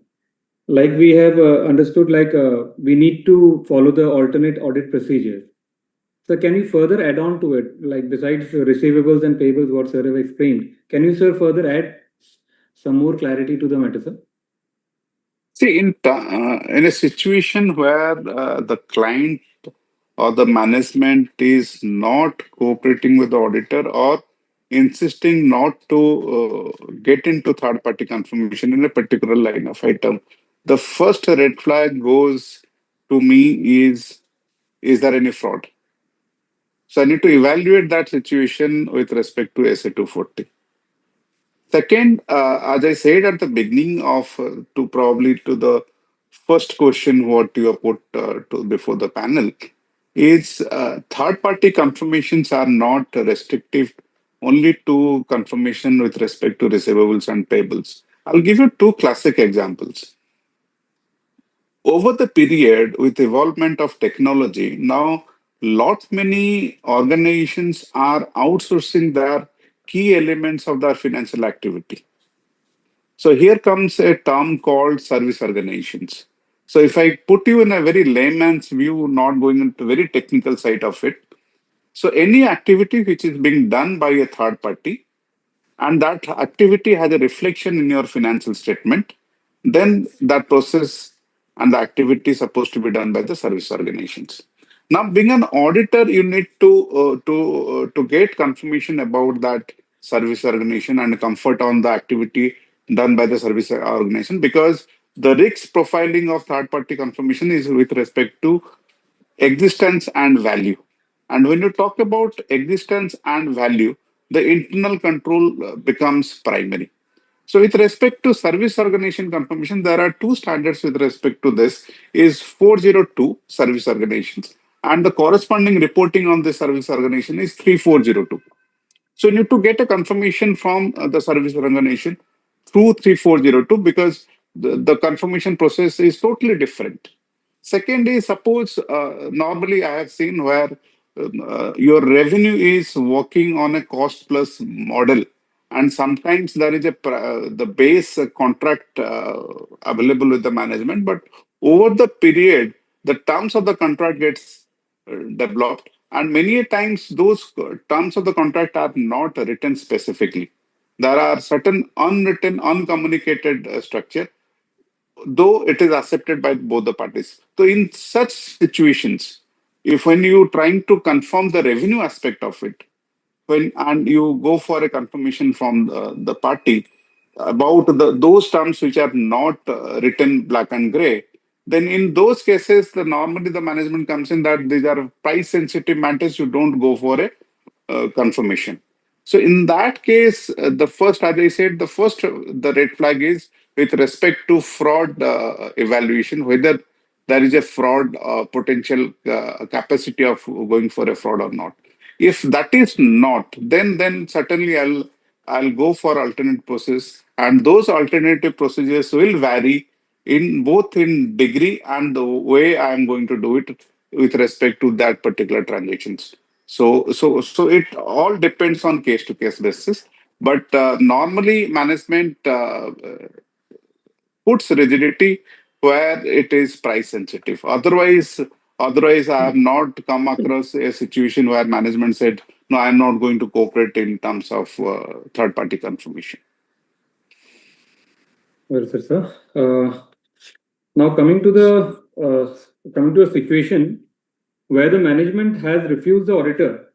Like we have understood, we need to follow the alternate audit procedure. So can you further add on to it, like besides receivables and payables, what sir have explained? Can you, sir, further add some more clarity to the matter, sir? See, in a situation where the client or the management is not cooperating with the auditor or insisting not to get into third party confirmation in a particular line of item, the first red flag goes to me is there any fraud? So I need to evaluate that situation with respect to SA 240. Second, as I said at the beginning of to probably to the first question what you have put to before the panel is third party confirmations are not restrictive only to confirmation with respect to receivables and payables. I'll give you two classic examples. Over the period with evolvement of technology, now lot many organizations are outsourcing their key elements of their financial activity. So here comes a term called service organizations. So if I put you in a very layman's view, not going into very technical side of it, so any activity which is being done by a third party and that activity has a reflection in your financial statement, then that process and the activity is supposed to be done by the service organizations. Now, being an auditor, you need to get confirmation about that service organization and comfort on the activity done by the service organization, because the risk profiling of third party confirmation is with respect to existence and value. And when you talk about existence and value, the internal control becomes primary. So with respect to service organization confirmation, there are two standards with respect to this is 402 service organizations and the corresponding reporting on the service organization is 3402. So you need to get a confirmation from the service organization through 3402 because the confirmation process is totally different. Second is suppose normally I have seen where your revenue is working on a cost plus model, and sometimes there is the base contract available with the management, but over the period the terms of the contract gets developed, and many a times those terms of the contract are not written specifically. There are certain unwritten, uncommunicated structure, though it is accepted by both the parties. So in such situations, if when you trying to confirm the revenue aspect of it, when and you go for a confirmation from the party about those terms which are not written black and gray, then in those cases, normally the management comes in that these are price sensitive matters. You don't go for a confirmation. So in that case, the first, as I said, the red flag is with respect to fraud evaluation, whether there is a fraud potential capacity of going for a fraud or not. If that is not, then certainly I'll go for alternate process, and those alternative procedures will vary in both in degree and the way I am going to do it with respect to that particular transactions. So it all depends on case to case basis. But normally management puts rigidity where it is price sensitive. Otherwise, I have not come across a situation where management said, "No, I am not going to cooperate in terms of third party confirmation." Well, sir. Now coming to a situation where the management has refused the auditor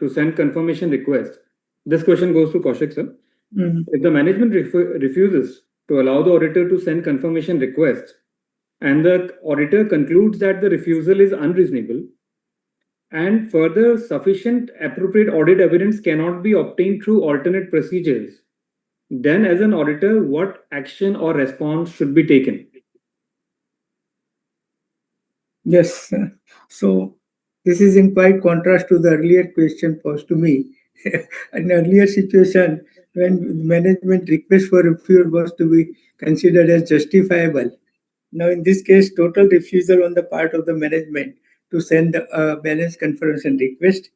to send confirmation request. This question goes to Kaushik, sir. If the management refuses to allow the auditor to send confirmation request and the auditor concludes that the refusal is unreasonable and further sufficient appropriate audit evidence cannot be obtained through alternate procedures, then as an auditor, what action or response should be taken? Yes. So this is in quite contrast to the earlier question posed to me. An earlier situation when management request for refusal was to be considered as justifiable. Now, in this case, total refusal on the part of the management to send a balance confirmation request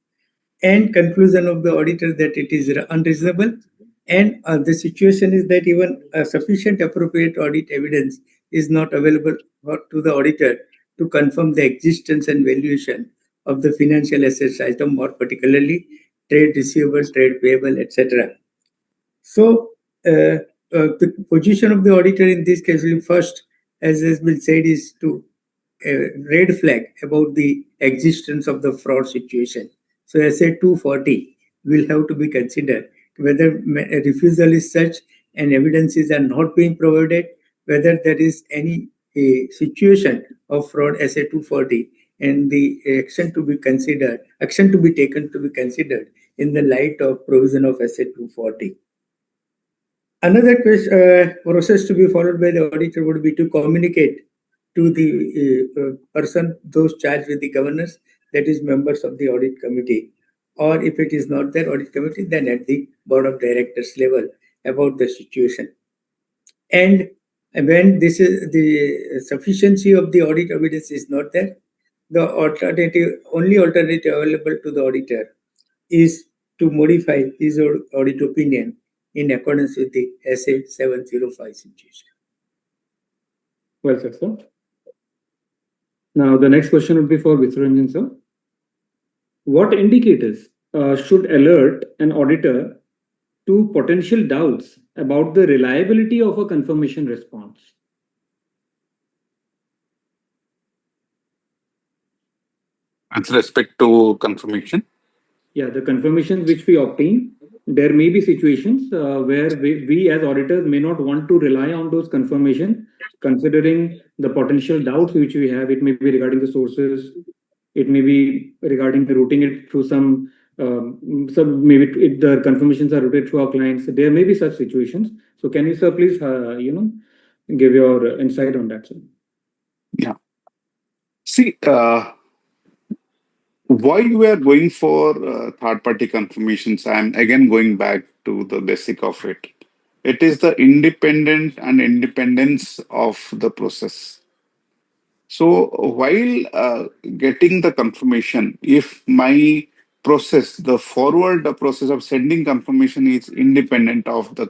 and conclusion of the auditor that it is unreasonable. And the situation is that even sufficient appropriate audit evidence is not available to the auditor to confirm the existence and valuation of the financial assets item, more particularly trade receivable, trade payable, etc. So, the position of the auditor in this case will first, as has been said, is to red flag about the existence of the fraud situation. So, SA 240 will have to be considered whether a refusal is such and evidences are not being provided, whether there is any situation of fraud SA 240 and the action to be taken to be considered in the light of provision of SA 240. Another process to be followed by the auditor would be to communicate to the person, those charged with the governance, that is members of the audit committee, or if it is not their audit committee, then at the board of directors level about the situation. And when this is the sufficiency of the audit evidence is not there, the only alternative available to the auditor is to modify his audit opinion in accordance with the SA 705 situation. Well said, sir. Now, the next question would be for Vishwaranjan, sir. What indicators should alert an auditor to potential doubts about the reliability of a confirmation response? With respect to confirmation. Yeah, the confirmations which we obtain, there may be situations where we as auditors may not want to rely on those confirmation, considering the potential doubts which we have. It may be regarding the sources, it may be regarding the routing it through some maybe the confirmations are routed through our clients. There may be such situations. So can you, sir, please give your insight on that, sir? Yeah. See, why we are going for third-party confirmations? I'm again going back to the basic of it. It is the independent and independence of the process. So while getting the confirmation, if my process, the forward the process of sending confirmation is independent of the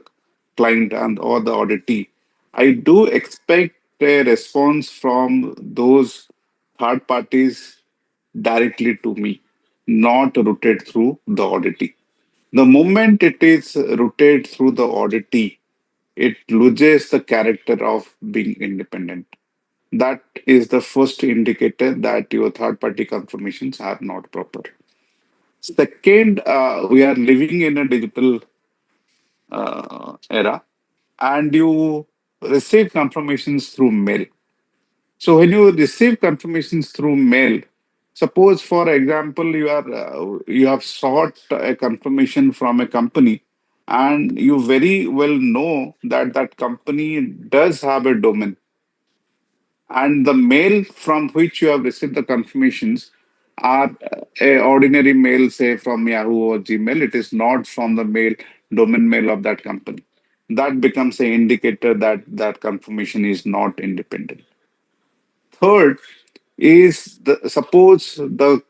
client and or the auditee, I do expect a response from those third parties directly to me, not routed through the auditee. The moment it is routed through the auditee, it loses the character of being independent. That is the first indicator that your third party confirmations are not proper. Second, we are living in a digital era and you receive confirmations through mail. So when you receive confirmations through mail, suppose for example you have sought a confirmation from a company and you very well know that that company does have a domain, and the mail from which you have received the confirmations are a ordinary mail, say from Yahoo or Gmail. It is not from the mail domain mail of that company. That becomes an indicator that that confirmation is not independent. Third is suppose the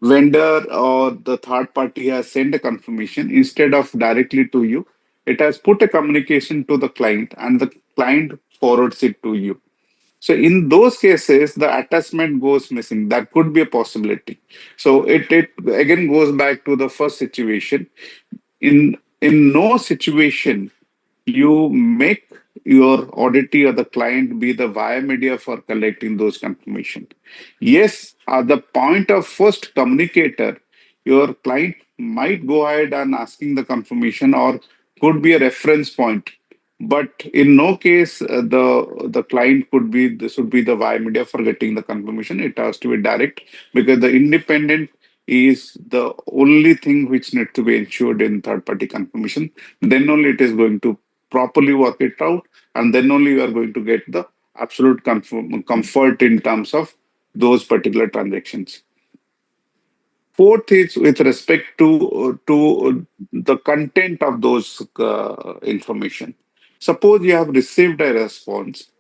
vendor or the third party has sent a confirmation instead of directly to you, it has put a communication to the client and the client forwards it to you. So in those cases, the attachment goes missing. That could be a possibility. So it again goes back to the first situation. In no situation you make your auditee or the client be the via media for collecting those confirmation. Yes, at the point of first communicator, your client might go ahead and asking the confirmation or could be a reference point. But in no case the client could be this would be the via media for getting the confirmation. It has to be direct because the independent is the only thing which needs to be ensured in third party confirmation. Then only it is going to properly work it out, and then only you are going to get the absolute comfort in terms of those particular transactions. Fourth is with respect to the content of those information. Suppose you have received a response,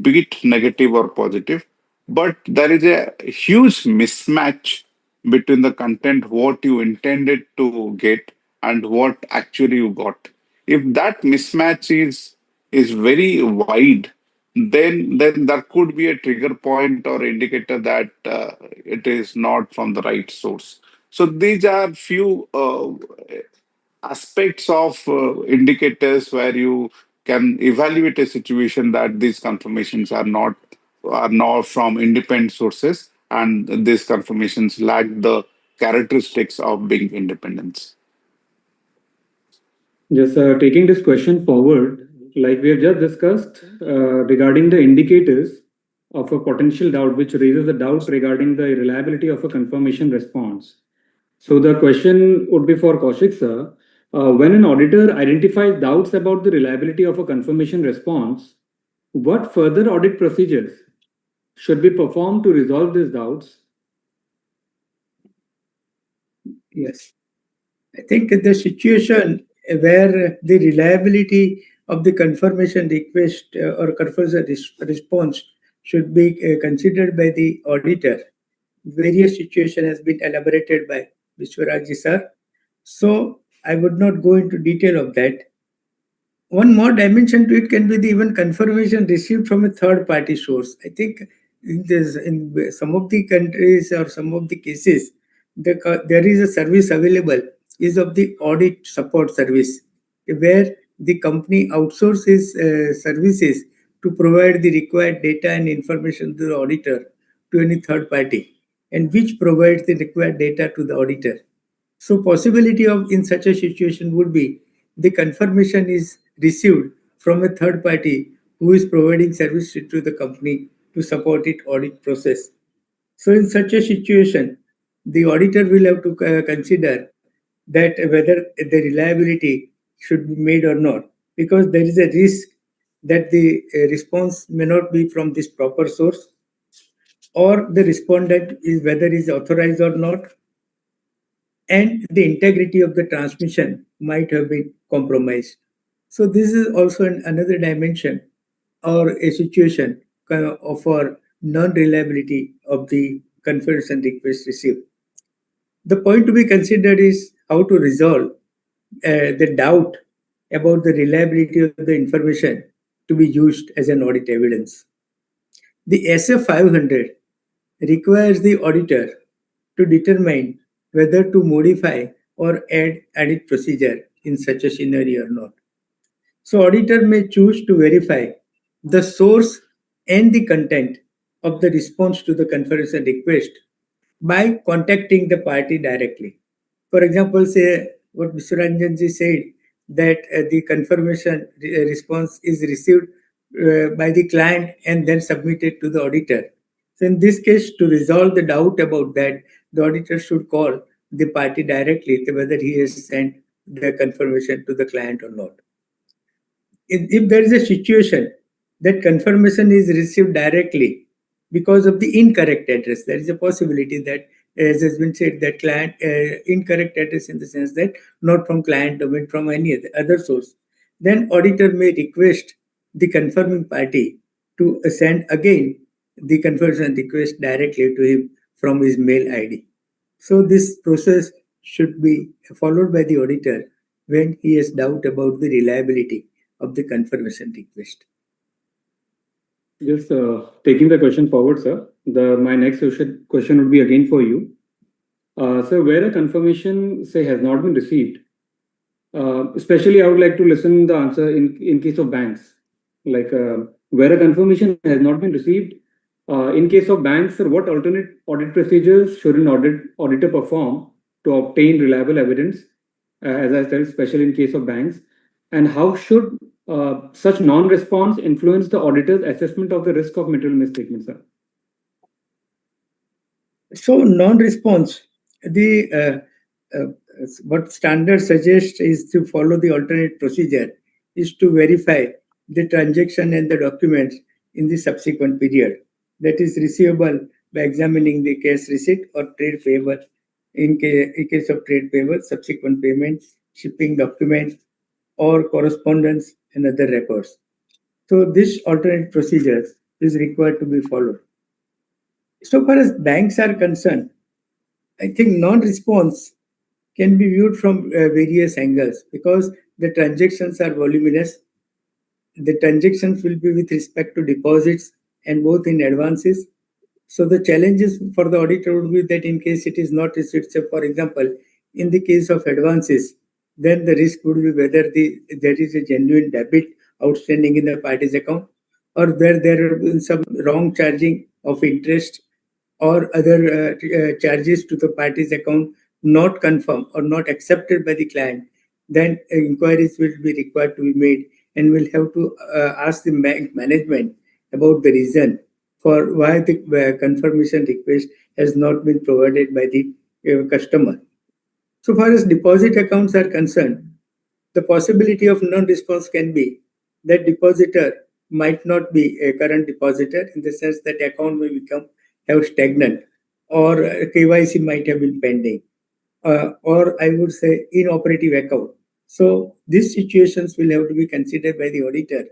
be it negative or positive, but there is a huge mismatch between the content, what you intended to get, and what actually you got. If that mismatch is very wide, then there could be a trigger point or indicator that it is not from the right source. So these are few aspects of indicators where you can evaluate a situation that these confirmations are not from independent sources, and these confirmations lack the characteristics of being independent. Just taking this question forward, like we have just discussed regarding the indicators of a potential doubt, which raises a doubt regarding the reliability of a confirmation response. So the question would be for Kaushik sir. When an auditor identifies doubts about the reliability of a confirmation response, what further audit procedures should be performed to resolve these doubts? Yes. I think the situation where the reliability of the confirmation request or confirmation response should be considered by the auditor. Various situation has been elaborated by Vishwaraj sir. So I would not go into detail of that. One more dimension to it can be the even confirmation received from a third party source. I think in some of the countries or some of the cases, there is a service available is of the audit support service, where the company outsources services to provide the required data and information to the auditor to any third party, and which provides the required data to the auditor. So possibility of in such a situation would be the confirmation is received from a third party who is providing service to the company to support its audit process. So in such a situation, the auditor will have to consider that whether the reliability should be made or not, because there is a risk that the response may not be from this proper source, or the respondent is whether is authorized or not, and the integrity of the transmission might have been compromised. So this is also another dimension or a situation of our non-reliability of the conversion request received. The point to be considered is how to resolve the doubt about the reliability of the information to be used as an audit evidence. The SF 500 requires the auditor to determine whether to modify or add audit procedure in such a scenario or not. So auditor may choose to verify the source and the content of the response to the confirmation request by contacting the party directly. For example, say what Mr. Ranjanji said, that the confirmation response is received by the client and then submitted to the auditor. So in this case, to resolve the doubt about that, the auditor should call the party directly whether he has sent the confirmation to the client or not. If there is a situation that confirmation is received directly because of the incorrect address, there is a possibility that, as has been said, that client incorrect address in the sense that not from client domain, from any other source, then auditor may request the confirming party to send again the confirmation request directly to him from his mail ID. So this process should be followed by the auditor when he has doubt about the reliability of the confirmation request. Just taking the question forward, sir. My next question would be again for you. So where a confirmation, say, has not been received, especially I would like to listen the answer in case of banks. Like where a confirmation has not been received, in case of banks, sir, what alternate audit procedures should an auditor perform to obtain reliable evidence, as I said, especially in case of banks? And how should such non-response influence the auditor's assessment of the risk of material misstatement, sir? So non-response, the what standard suggests is to follow the alternate procedure, is to verify the transaction and the documents in the subsequent period, that is receivable by examining the cash receipt or trade payable. In case of trade payable, subsequent payments, shipping documents, or correspondence and other records. So this alternate procedure is required to be followed. So far as banks are concerned, I think non-response can be viewed from various angles because the transactions are voluminous. The transactions will be with respect to deposits and both in advances. So the challenges for the auditor would be that in case it is not received, say for example, in the case of advances, then the risk would be whether there is a genuine debit outstanding in the party's account or there have been some wrong charging of interest or other charges to the party's account not confirmed or not accepted by the client, then inquiries will be required to be made and we'll have to ask the bank management about the reason for why the confirmation request has not been provided by the customer. So far as deposit accounts are concerned, the possibility of non-response can be that depositor might not be a current depositor in the sense that account may become have stagnant or KYC might have been pending or I would say inoperative account. So these situations will have to be considered by the auditor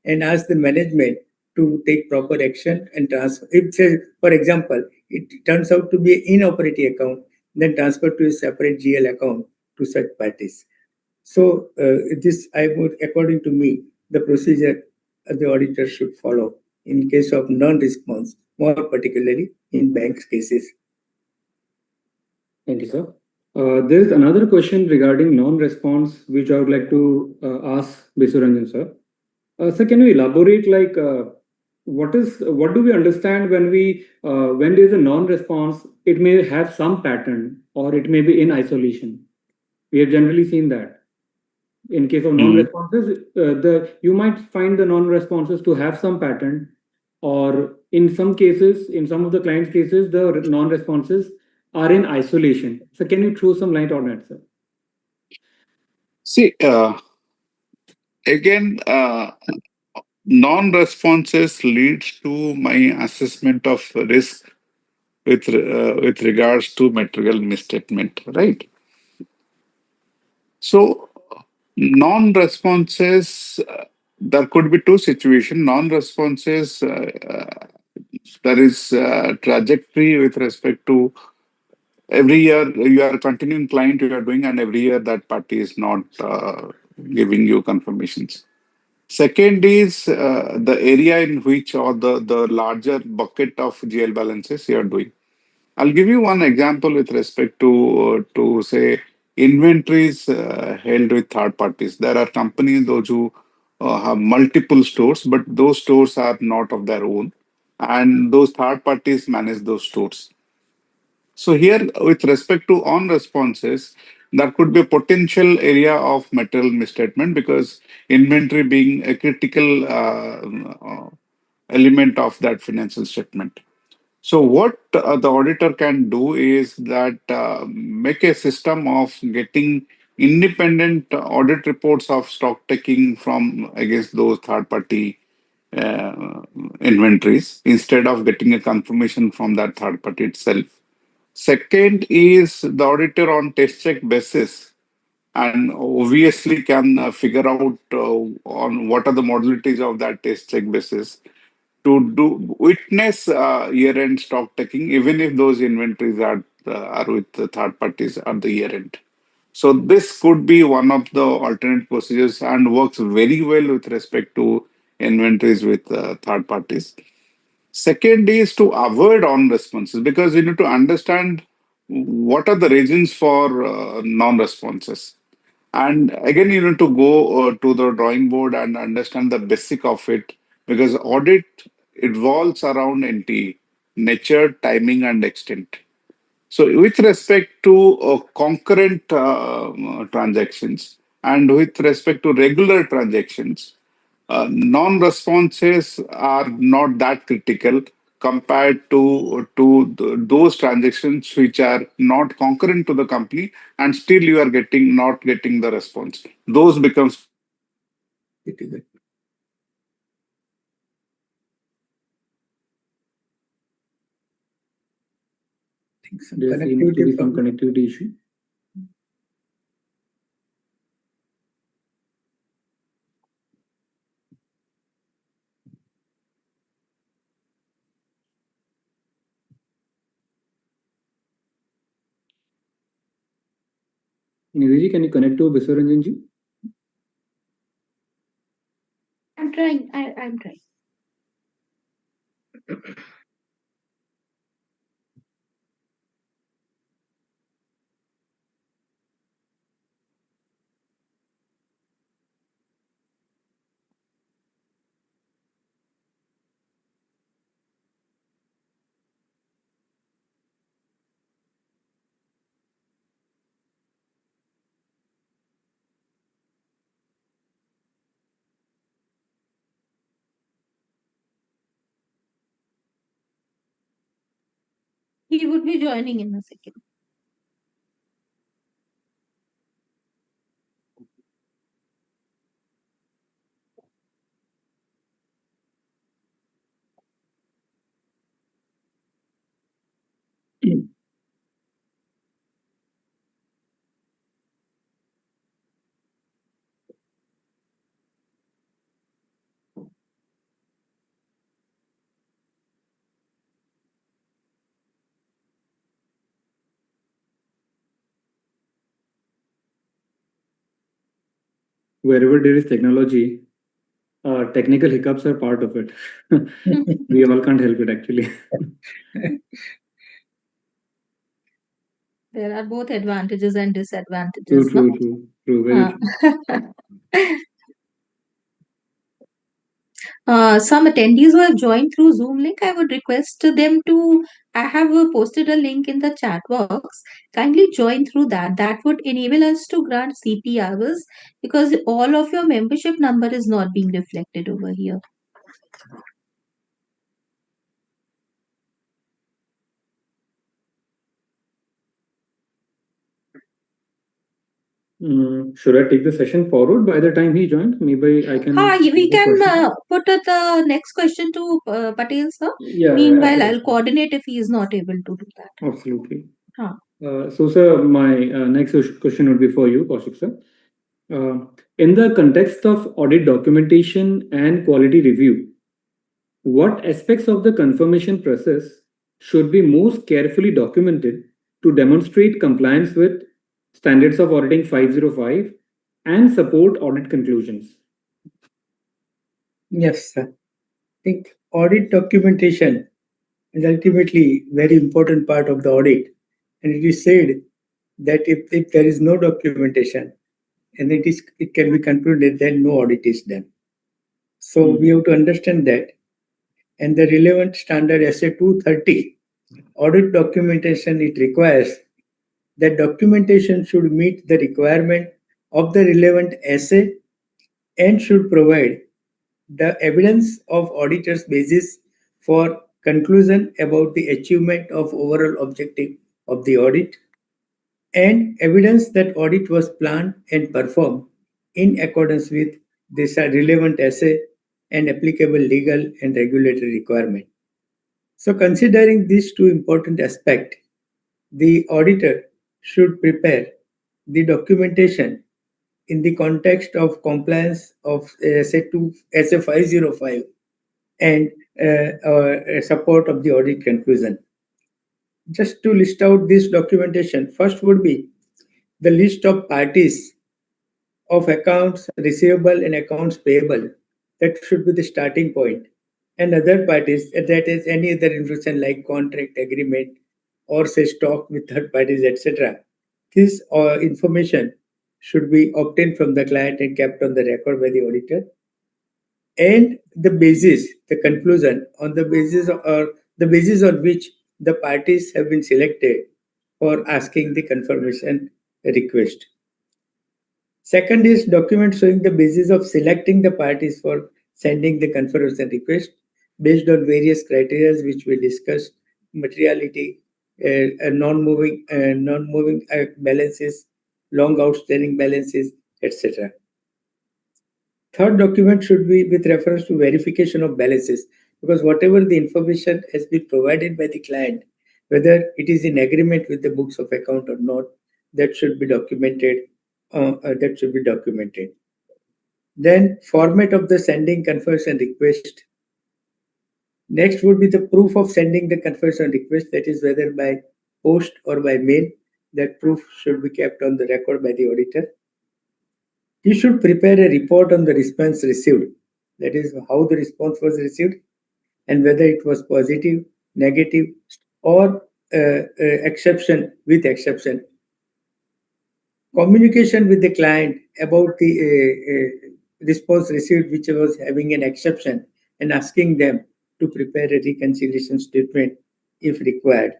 and ask the management to take proper action and transfer. If, say, for example, it turns out to be an inoperative account, then transfer to a separate GL account to such parties. So this, I would, according to me, the procedure the auditor should follow in case of non-response, more particularly in banks cases. Thank you, sir. There is another question regarding non-response, which I would like to ask Bisuranjan, sir. Sir, can you elaborate, like, what do we understand when there is a non-response? It may have some pattern, or it may be in isolation. We have generally seen that. In case of non-responses, you might find the non-responses to have some pattern, or in some cases, in some of the clients' cases, the non-responses are in isolation. So can you throw some light on that, sir? See, again, non-responses leads to my assessment of risk with regards to material misstatement, right? So non-responses, there could be two situations. Non-responses, there is trajectory with respect to every year you are continuing client you are doing, and every year that party is not giving you confirmations. Second is the area in which, or the larger bucket of GL balances you are doing. I'll give you one example with respect to say inventories held with third parties. There are companies those who have multiple stores, but those stores are not of their own, and those third parties manage those stores. So here, with respect to on responses, there could be a potential area of material misstatement because inventory being a critical element of that financial statement. So what the auditor can do is that make a system of getting independent audit reports of stock taking from against those third party uh, inventories instead of getting a confirmation from that third party itself. Second is the auditor on test check basis and obviously can figure out on what are the modalities of that test check basis to do witness year-end stock taking, even if those inventories are with the third parties at the year-end. So this could be one of the alternate procedures and works very well with respect to inventories with third parties. Second is to avoid on responses because you need to understand what are the reasons for non-responses. And again, you need to go to the drawing board and understand the basic of it because audit evolves around NT, nature, timing, and extent. So, with respect to concurrent transactions and with respect to regular transactions, non-responses are not that critical compared to those transactions which are not concurrent to the company and still you are not getting the response. Those becomes Critical. think some There seems to be connectivity some problem. connectivity issue. Nidhi, can you connect to Biswaranjan ji? I'm trying. I'm trying. He would be joining in a second. Wherever there is technology, technical hiccups are part of it. We all can't help it actually. There are both advantages and True, disadvantages, no? true, true, true, very true. Some attendees who have joined through Zoom link, I would request them to. I have posted a link in the chat box. Kindly join through that. That would enable us to grant CP hours because all of your membership number is not being reflected over here. Should I take the session forward by the time he joined? Maybe I can. We take a can question. put the next question to Patel sir. Yeah, Meanwhile, I'll absolutely. coordinate if he is not able to do that. Absolutely. Huh. So, sir, my next question would be for you, Kaushik sir. In the context of audit documentation and quality review, what aspects of the confirmation process should be most carefully documented to demonstrate compliance with Standards of Auditing 505 and support audit conclusions? Yes, sir. I think audit documentation is ultimately very important part of the audit. And it is said that if there is no documentation, and it can be concluded that no audit is done. So we have to understand that. And the relevant standard SA 230 audit documentation, it requires that documentation should meet the requirement of the relevant essay and should provide the evidence of auditor's basis for conclusion about the achievement of overall objective of the audit and evidence that audit was planned and performed in accordance with this relevant essay and applicable legal and regulatory requirement. So considering these two important aspects, the auditor should prepare the documentation in the context of compliance of SA 505 and support of the audit conclusion. Just to list out this documentation, first would be the list of parties of accounts receivable and accounts payable. That should be the starting point. And other parties, that is any other information like contract agreement or say stock with third parties, etc. This information should be obtained from the client and kept on the record by the auditor. And the basis, the conclusion on the basis of, or the basis on which the parties have been selected for asking the confirmation request. Second is document showing the basis of selecting the parties for sending the confirmation request based on various criteria which we discussed: materiality, non-moving balances, long outstanding balances, etc. Third document should be with reference to verification of balances, because whatever the information has been provided by the client, whether it is in agreement with the books of account or not. That should be documented. That should be documented. Then format of the sending confirmation request. Next would be the proof of sending the confirmation request, that is whether by post or by mail. That proof should be kept on the record by the auditor. He should prepare a report on the response received, that is how the response was received and whether it was positive, negative, or exception with exception. Communication with the client about the response received which was having an exception, and asking them to prepare a reconciliation statement if required.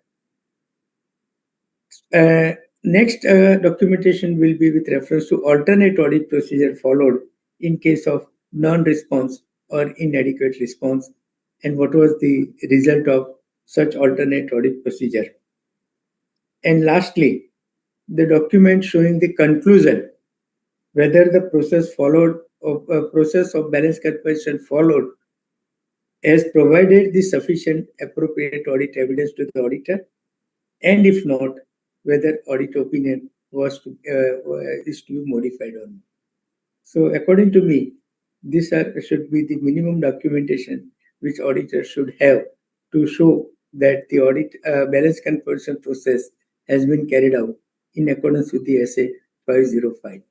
Next documentation will be with reference to alternate audit procedure followed in case of non-response or inadequate response, and what was the result of such alternate audit procedure. And lastly, the document showing the conclusion, whether the process followed of process of balance confirmation followed has provided the sufficient appropriate audit evidence to the auditor, and if not, whether audit opinion is to be modified or not. So according to me, these should be the minimum documentation which auditor should have to show that the audit balance conversion process has been carried out in accordance with the SA 505.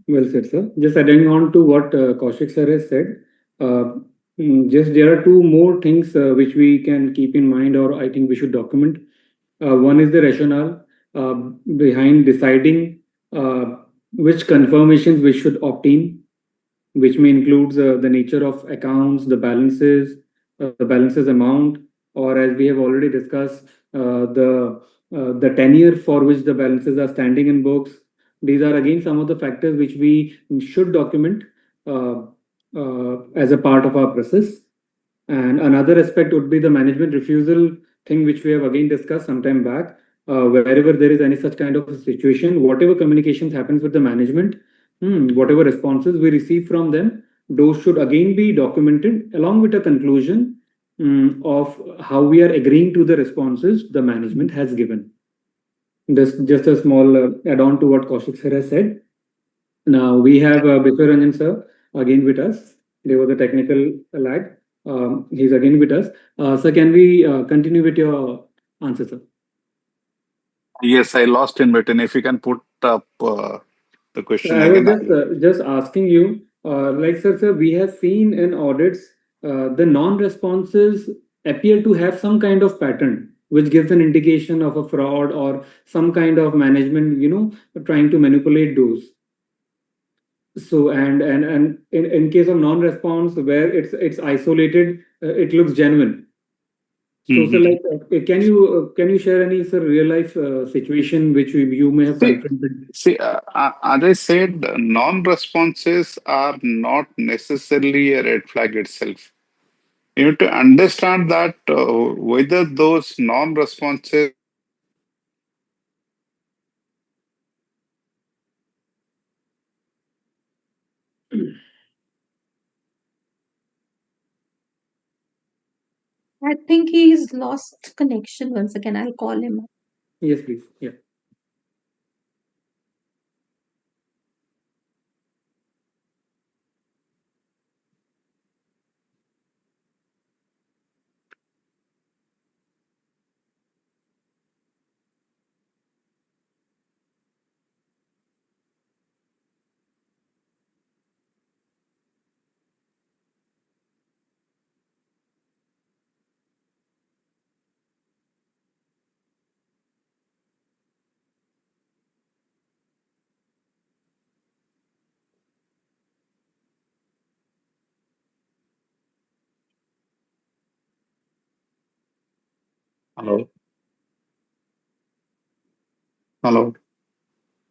Well said, sir. Just adding on to what Kaushik sir has said, just there are two more things which we can keep in mind, or I think we should document. One is the rationale behind deciding which confirmations we should obtain, which may include the nature of accounts, the balances amount, or as we have already discussed, the tenure for which the balances are standing in books. These are again some of the factors which we should document as a part of our process. And another aspect would be the management refusal thing, which we have again discussed some time back. Wherever there is any such kind of a situation, whatever communications happens with the management, whatever responses we receive from them, those should again be documented along with a conclusion of how we are agreeing to the responses the management has given. This just a small add-on to what Kaushik sir has said. Now we have Bipin Ranjan sir again with us. There was a technical lag. He's again with us. Sir, can we continue with your answer, sir? Yes, I lost in between. If you can put up the question I was again. just asking you, like sir, we have seen in audits the non-responses appear to have some kind of pattern, which gives an indication of a fraud or some kind of management, trying to manipulate those. So and in case of non-response where it's isolated, it looks genuine. So, sir, like, can you share any sir real life situation which you may have confronted? See, as I said, non-responses are not necessarily a red flag itself. You have to understand that whether those non-responses I think he's lost connection once again. I'll call him. Yes, please. Yeah. Hello. Hello.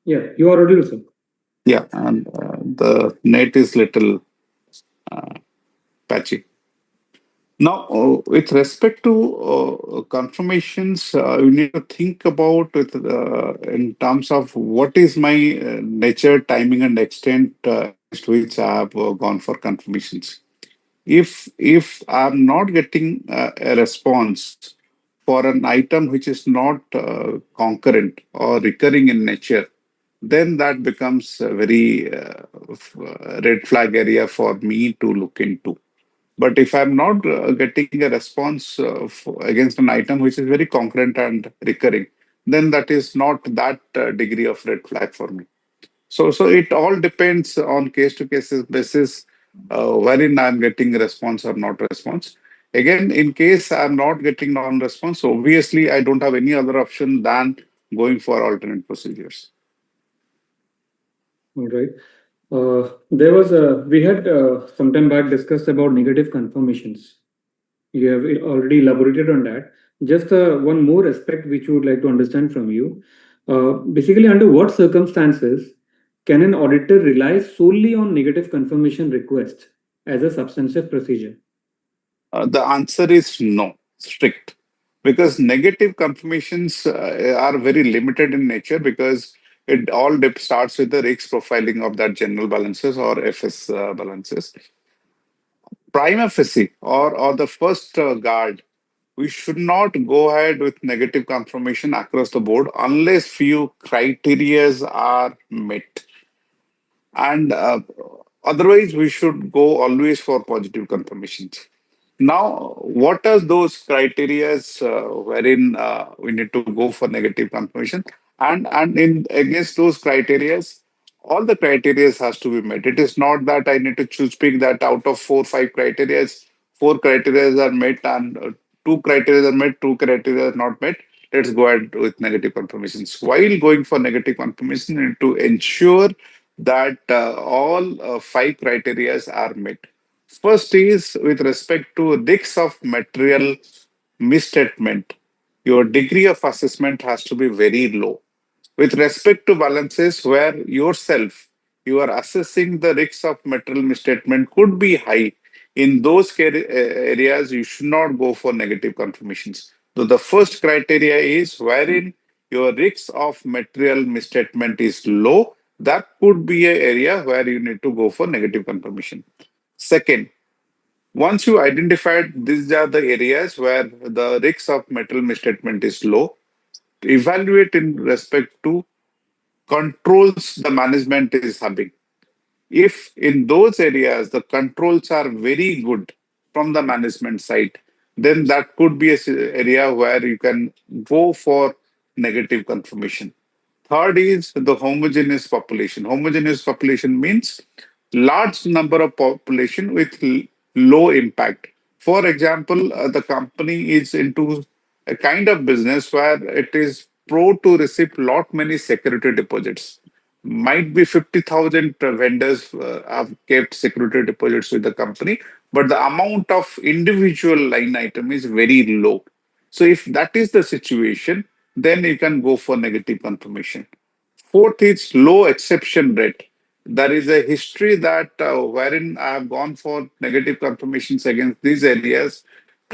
Yeah, you are audible, sir. Yeah, and the net is little patchy. Now, with respect to confirmations, you need to think about it in terms of what is my nature, timing, and extent to which I have gone for confirmations. If I'm not getting a response for an item which is not concurrent or recurring in nature, then that becomes a very red flag area for me to look into. But if I'm not getting a response against an item which is very concurrent and recurring, then that is not that degree of red flag for me. So it all depends on case to case basis, wherein I'm getting a response or not response. Again, in case I'm not getting non-response, obviously I don't have any other option than going for alternate procedures. All right. There was a we had some time back discussed about negative confirmations. You have already elaborated on that. Just one more aspect which we would like to understand from you. Basically, under what circumstances can an auditor rely solely on negative confirmation request as a substantive procedure? The answer is no, strict, because negative confirmations are very limited in nature because it all starts with the risk profiling of that general balances or FS balances. Prima facie or the first guard, we should not go ahead with negative confirmation across the board unless few criterias are met. And otherwise, we should go always for positive confirmations. Now, what are those criterias wherein we need to go for negative confirmation? And in against those criterias, all the criterias has to be met. It is not that I need to choose pick that out of 4, 5 criterias, 4 criterias are met and 2 criterias are met, 2 criteria are not met. Let's go ahead with negative confirmations. While going for negative confirmation, you need to ensure that all 5 criterias are met. First is with respect to risks of material misstatement. Your degree of assessment has to be very low. With respect to balances where yourself you are assessing the risks of material misstatement could be high, in those areas you should not go for negative confirmations. So the first criteria is wherein your risk of material misstatement is low. That could be an area where you need to go for negative confirmation. Second, once you identified these are the areas where the risk of material misstatement is low, evaluate in respect to controls the management is having. If in those areas the controls are very good from the management side, then that could be an area where you can go for negative confirmation. Third is the homogeneous population. Homogeneous population means large number of population with low impact. For example, the company is into a kind of business where it is pro to receive lot many security deposits. Might be 50,000 vendors have kept security deposits with the company, but the amount of individual line item is very low. So if that is the situation, then you can go for negative confirmation. Fourth is low exception rate. There is a history that wherein I have gone for negative confirmations against these areas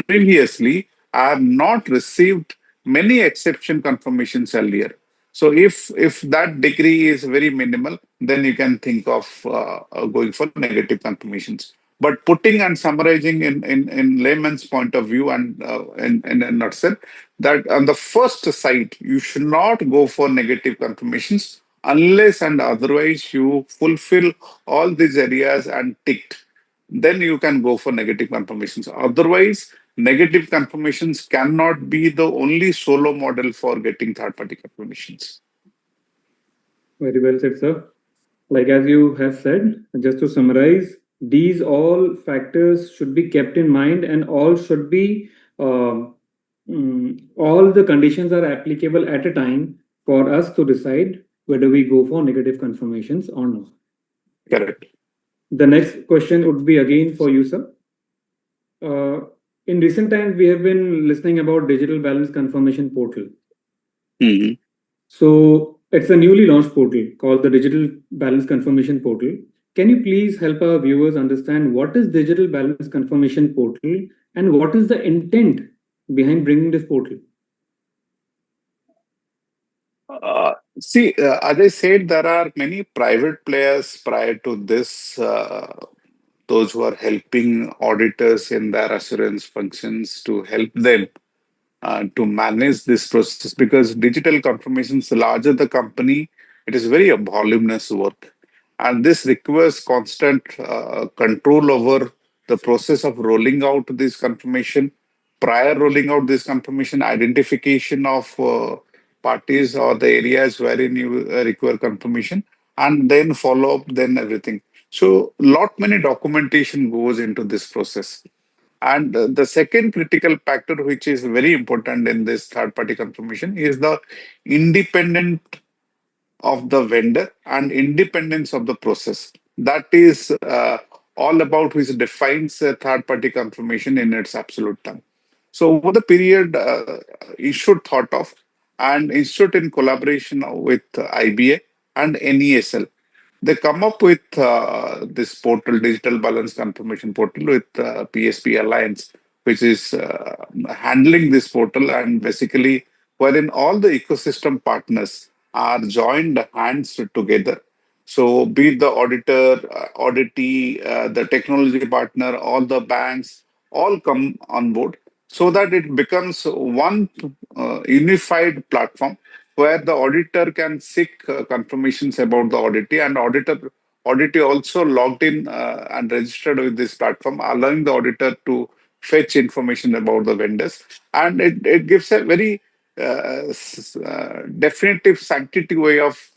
previously. I have not received many exception confirmations earlier. So if that degree is very minimal, then you can think of going for negative confirmations. But putting and summarizing in layman's point of view and in a nutshell, that on the first side, you should not go for negative confirmations unless and otherwise you fulfill all these areas and ticked. Then you can go for negative confirmations. Otherwise, negative confirmations cannot be the only solo model for getting third party confirmations. Very well said, sir. Like as you have said, just to summarize, these all factors should be kept in mind and all should be all the conditions are applicable at a time for us to decide whether we go for negative confirmations or not. Correct. The next question would be again for you, sir. In recent times, we have been listening about digital balance confirmation portal. Mhm. So it's a newly launched portal called the Digital Balance Confirmation Portal. Can you please help our viewers understand what is Digital Balance Confirmation Portal and what is the intent behind bringing this portal? As I said, there are many private players prior to this, those who are helping auditors in their assurance functions to help them to manage this process, because digital confirmations, the larger the company, it is very voluminous work. And this requires constant control over the process of rolling out this confirmation, prior rolling out this confirmation, identification of parties or the areas wherein you require confirmation, and then follow up, then everything. So, lot many documentation goes into this process. And the second critical factor, which is very important in this third party confirmation, is the independent of the vendor and independence of the process. That is all about which defines a third party confirmation in its absolute term. So over the period, Institute thought of, and Institute in collaboration with IBA and NESL, they come up with this portal, Digital Balance Confirmation Portal, with PSP Alliance, which is handling this portal, and basically wherein all the ecosystem partners are joined hands together. So, be it the auditor, auditee, the technology partner, all the banks, all come on board so that it becomes one unified platform where the auditor can seek confirmations about the auditee, and auditee also logged in and registered with this platform, allowing the auditor to fetch information about the vendors. And it gives a very definitive scientific way of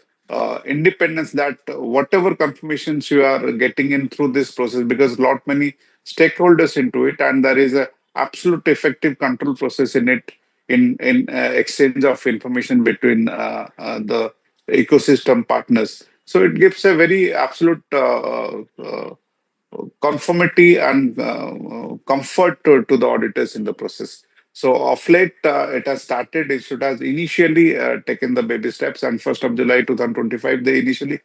independence, that whatever confirmations you are getting in through this process, because lot many stakeholders into it, and there is a absolute effective control process in it, in exchange of information between the ecosystem partners. So it gives a very absolute conformity and comfort to the auditors in the process. So of late, it has started. It should has initially taken the baby steps, and 1st of July 2025, they initially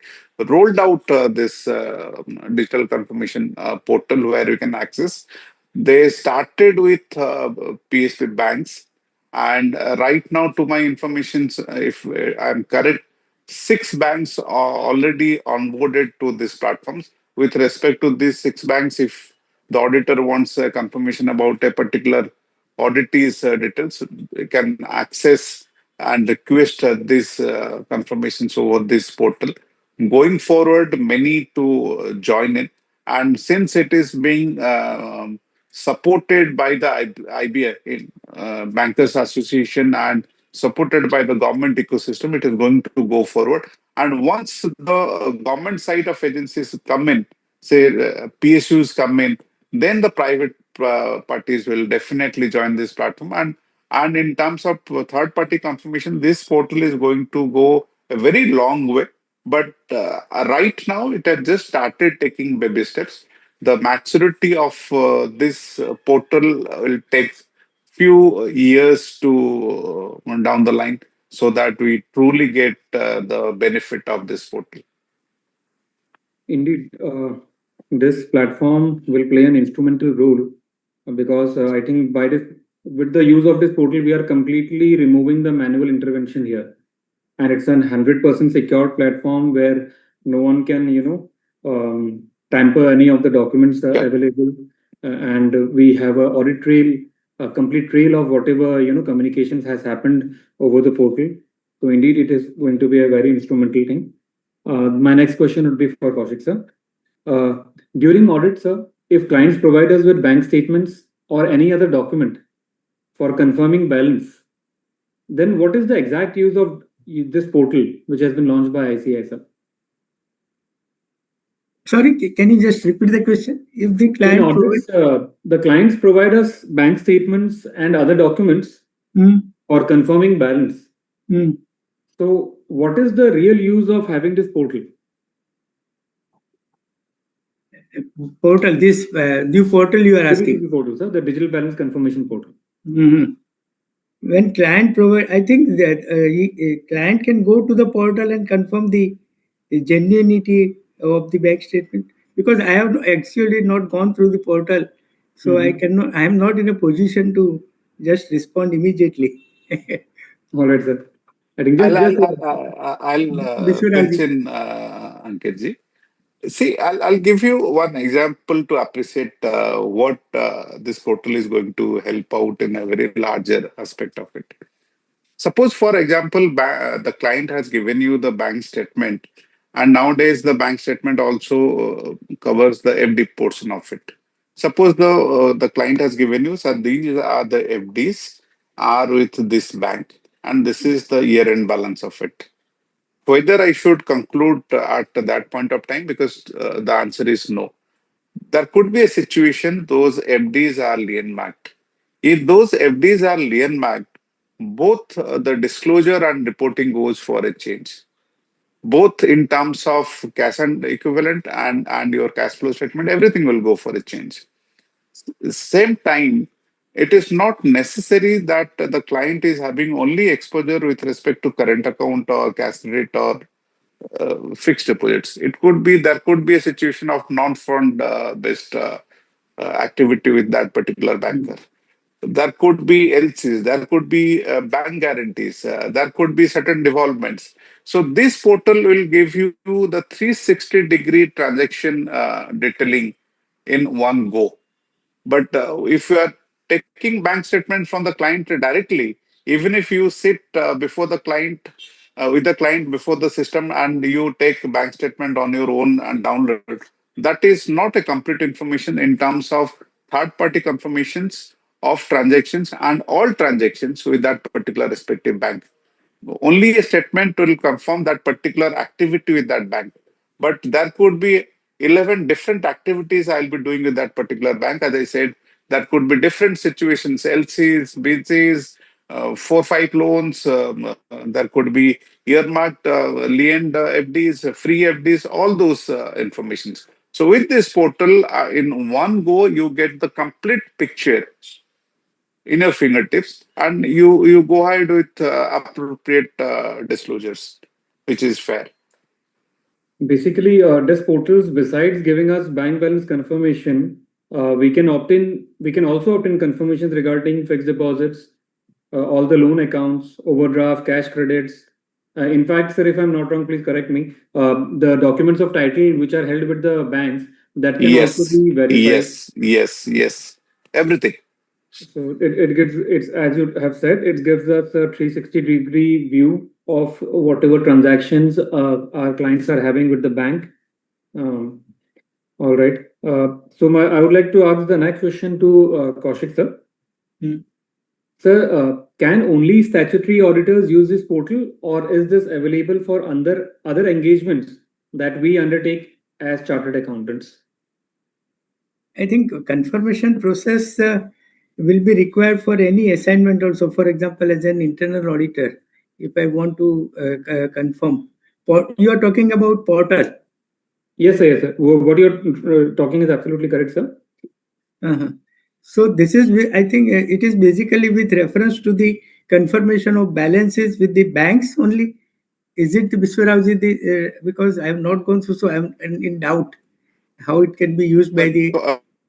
rolled out this digital confirmation portal where you can access. They started with PSP banks, and right now, to my information, if I'm correct, 6 banks are already onboarded to these platforms. With respect to these 6 banks, if the auditor wants a confirmation about a particular auditee's details, they can access and request these confirmations over this portal. Going forward, many to join in. And since it is being supported by the IBA, Bankers Association, and supported by the government ecosystem, it is going to go forward. And once the government side of agencies come in, say PSUs come in, then the private parties will definitely join this platform. And in terms of third party confirmation, this portal is going to go a very long way. But right now, it has just started taking baby steps. The maturity of this portal will take few years to down the line, so that we truly get the benefit of this portal. Indeed, this platform will play an instrumental role because I think with the use of this portal, we are completely removing the manual intervention here, and it's an 100% secure platform where no one can, tamper any of the documents that are available, and we have a audit trail, a complete trail of whatever communications has happened over the portal. So indeed, it is going to be a very instrumental thing. My next question would be for Kaushik sir. During audit, sir, if clients provide us with bank statements or any other document for confirming balance, then what is the exact use of this portal which has been launched by ICAI, sir? Sorry, can you just repeat the question? If the In client audits, the clients provide us bank statements and other documents for confirming balance. So what is the real use of having this portal? Portal, this new portal you are asking. The portal, sir, the digital balance confirmation portal. When client provide, I think that a client can go to the portal and confirm the genuinity of the bank statement, because I have actually not gone through the portal, so I am not in a position to just respond immediately. All right, sir. I think I'll pitch in, Ankitji. See, I'll give you one example to appreciate what this portal is going to help out in a very larger aspect of it. Suppose, for example, the client has given you the bank statement, and nowadays the bank statement also covers the FD portion of it. Suppose the client has given you, so these are the FDs are with this bank, and this is the year-end balance of it. Whether I should conclude at that point of time, because the answer is no. There could be a situation those FDs are lien marked. If those FDs are lien marked, both the disclosure and reporting goes for a change, both in terms of cash and equivalent and your cash flow statement, everything will go for a change. Same time, it is not necessary that the client is having only exposure with respect to current account or cash credit or fixed deposits. It could be there could be a situation of non-fund based activity with that particular banker. There could be LCs, there could be bank guarantees, there could be certain developments. So this portal will give you the 360-degree transaction detailing in one go. But if you are taking bank statements from the client directly, even if you sit before the client, with the client before the system, and you take bank statement on your own and download, that is not a complete information in terms of third-party confirmations of transactions and all transactions with that particular respective bank. Only a statement will confirm that particular activity with that bank. But there could be 11 different activities I'll be doing with that particular bank. As I said, there could be different situations, LCs, BCs, 4-5 loans. There could be earmarked, lien FDs, free FDs, all those informations. So with this portal, in one go, you get the complete picture in your fingertips, and you go ahead with appropriate disclosures, which is fair. Basically, this portals, besides giving us bank balance confirmation, we can also opt in confirmations regarding fixed deposits, all the loan accounts, overdraft, cash credits. In fact, sir, if I'm not wrong, please correct me. The documents of title which are held with the banks, that can also Yes, be verified. yes, everything. So it gives, it's as you have said, it gives us a 360-degree view of whatever transactions our clients are having with the bank. All right. So I would like to ask the next question to Kaushik sir. Sir, can only statutory auditors use this portal, or is this available for other engagements that we undertake as chartered accountants? I think confirmation process will be required for any assignment also. For example, as an internal auditor, if I want to confirm, you are talking about portal. Yes, sir. Yes, sir. What you're talking is absolutely correct, sir. So this is, I think it is basically with reference to the confirmation of balances with the banks only. Is it the Biswarauji? Because I have not gone through, so I am in doubt how it can be used by the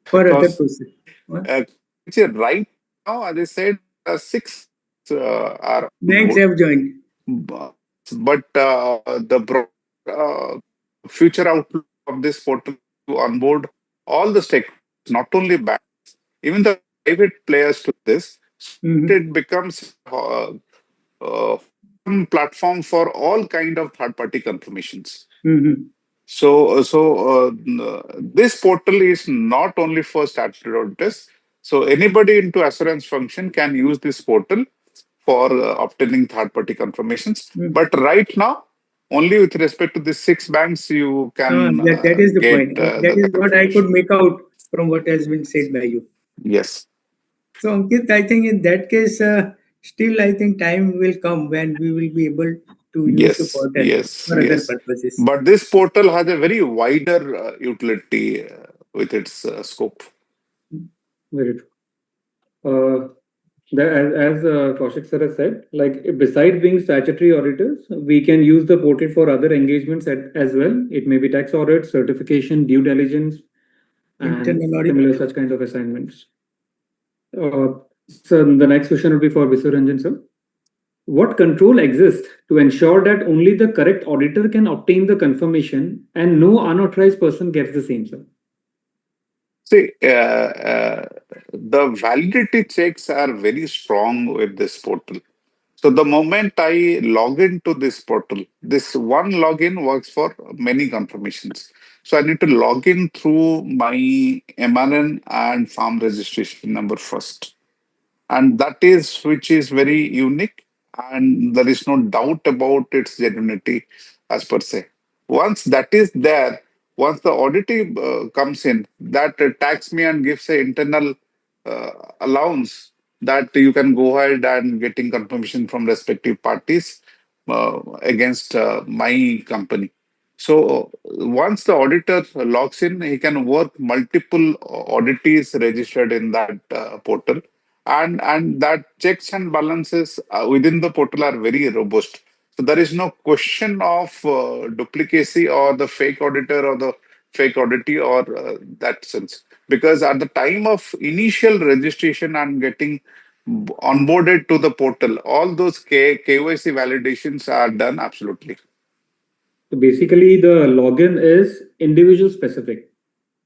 for other process. Right now, as I said, 6 are Banks have joined. but the future outlook of this portal to onboard all the stakeholders, not only banks, even the private players to this, it becomes platform for all kind of third-party confirmations. So this portal is not only for statutory auditors. So anybody into assurance function can use this portal for obtaining third-party confirmations. But right now, only with respect to the 6 banks, you can that is the get point. That is what I could make out from what has been said by you. Yes. So Ankit, I think in that case, still I think time will come when we will be able to use the portal for other purposes. But this portal has a very wider utility with its scope. Very true. As Kaushik sir has said, like besides being statutory auditors, we can use the portal for other engagements as well. It may be tax audit, certification, due diligence, and similar such kind of assignments. So the next question will be for Biswaranjan sir. What control exists to ensure that only the correct auditor can obtain the confirmation and no unauthorized person gets the same, sir? See, the validity checks are very strong with this portal. So the moment I log into this portal, this one login works for many confirmations. So I need to log in through my MRN and farm registration number first. And that is which is very unique, and there is no doubt about its genuinity as per se. Once that is there, once the audit comes in, that tax me and gives a internal uh, allowance that you can go ahead and getting confirmation from respective parties against my company. So once the auditor logs in, he can work multiple auditees registered in that portal, and that checks and balances within the portal are very robust. So there is no question of duplicacy or the fake auditor or the fake auditee or that sense, because at the time of initial registration and getting onboarded to the portal, all those KYC validations are done absolutely. So basically, the login is individual specific.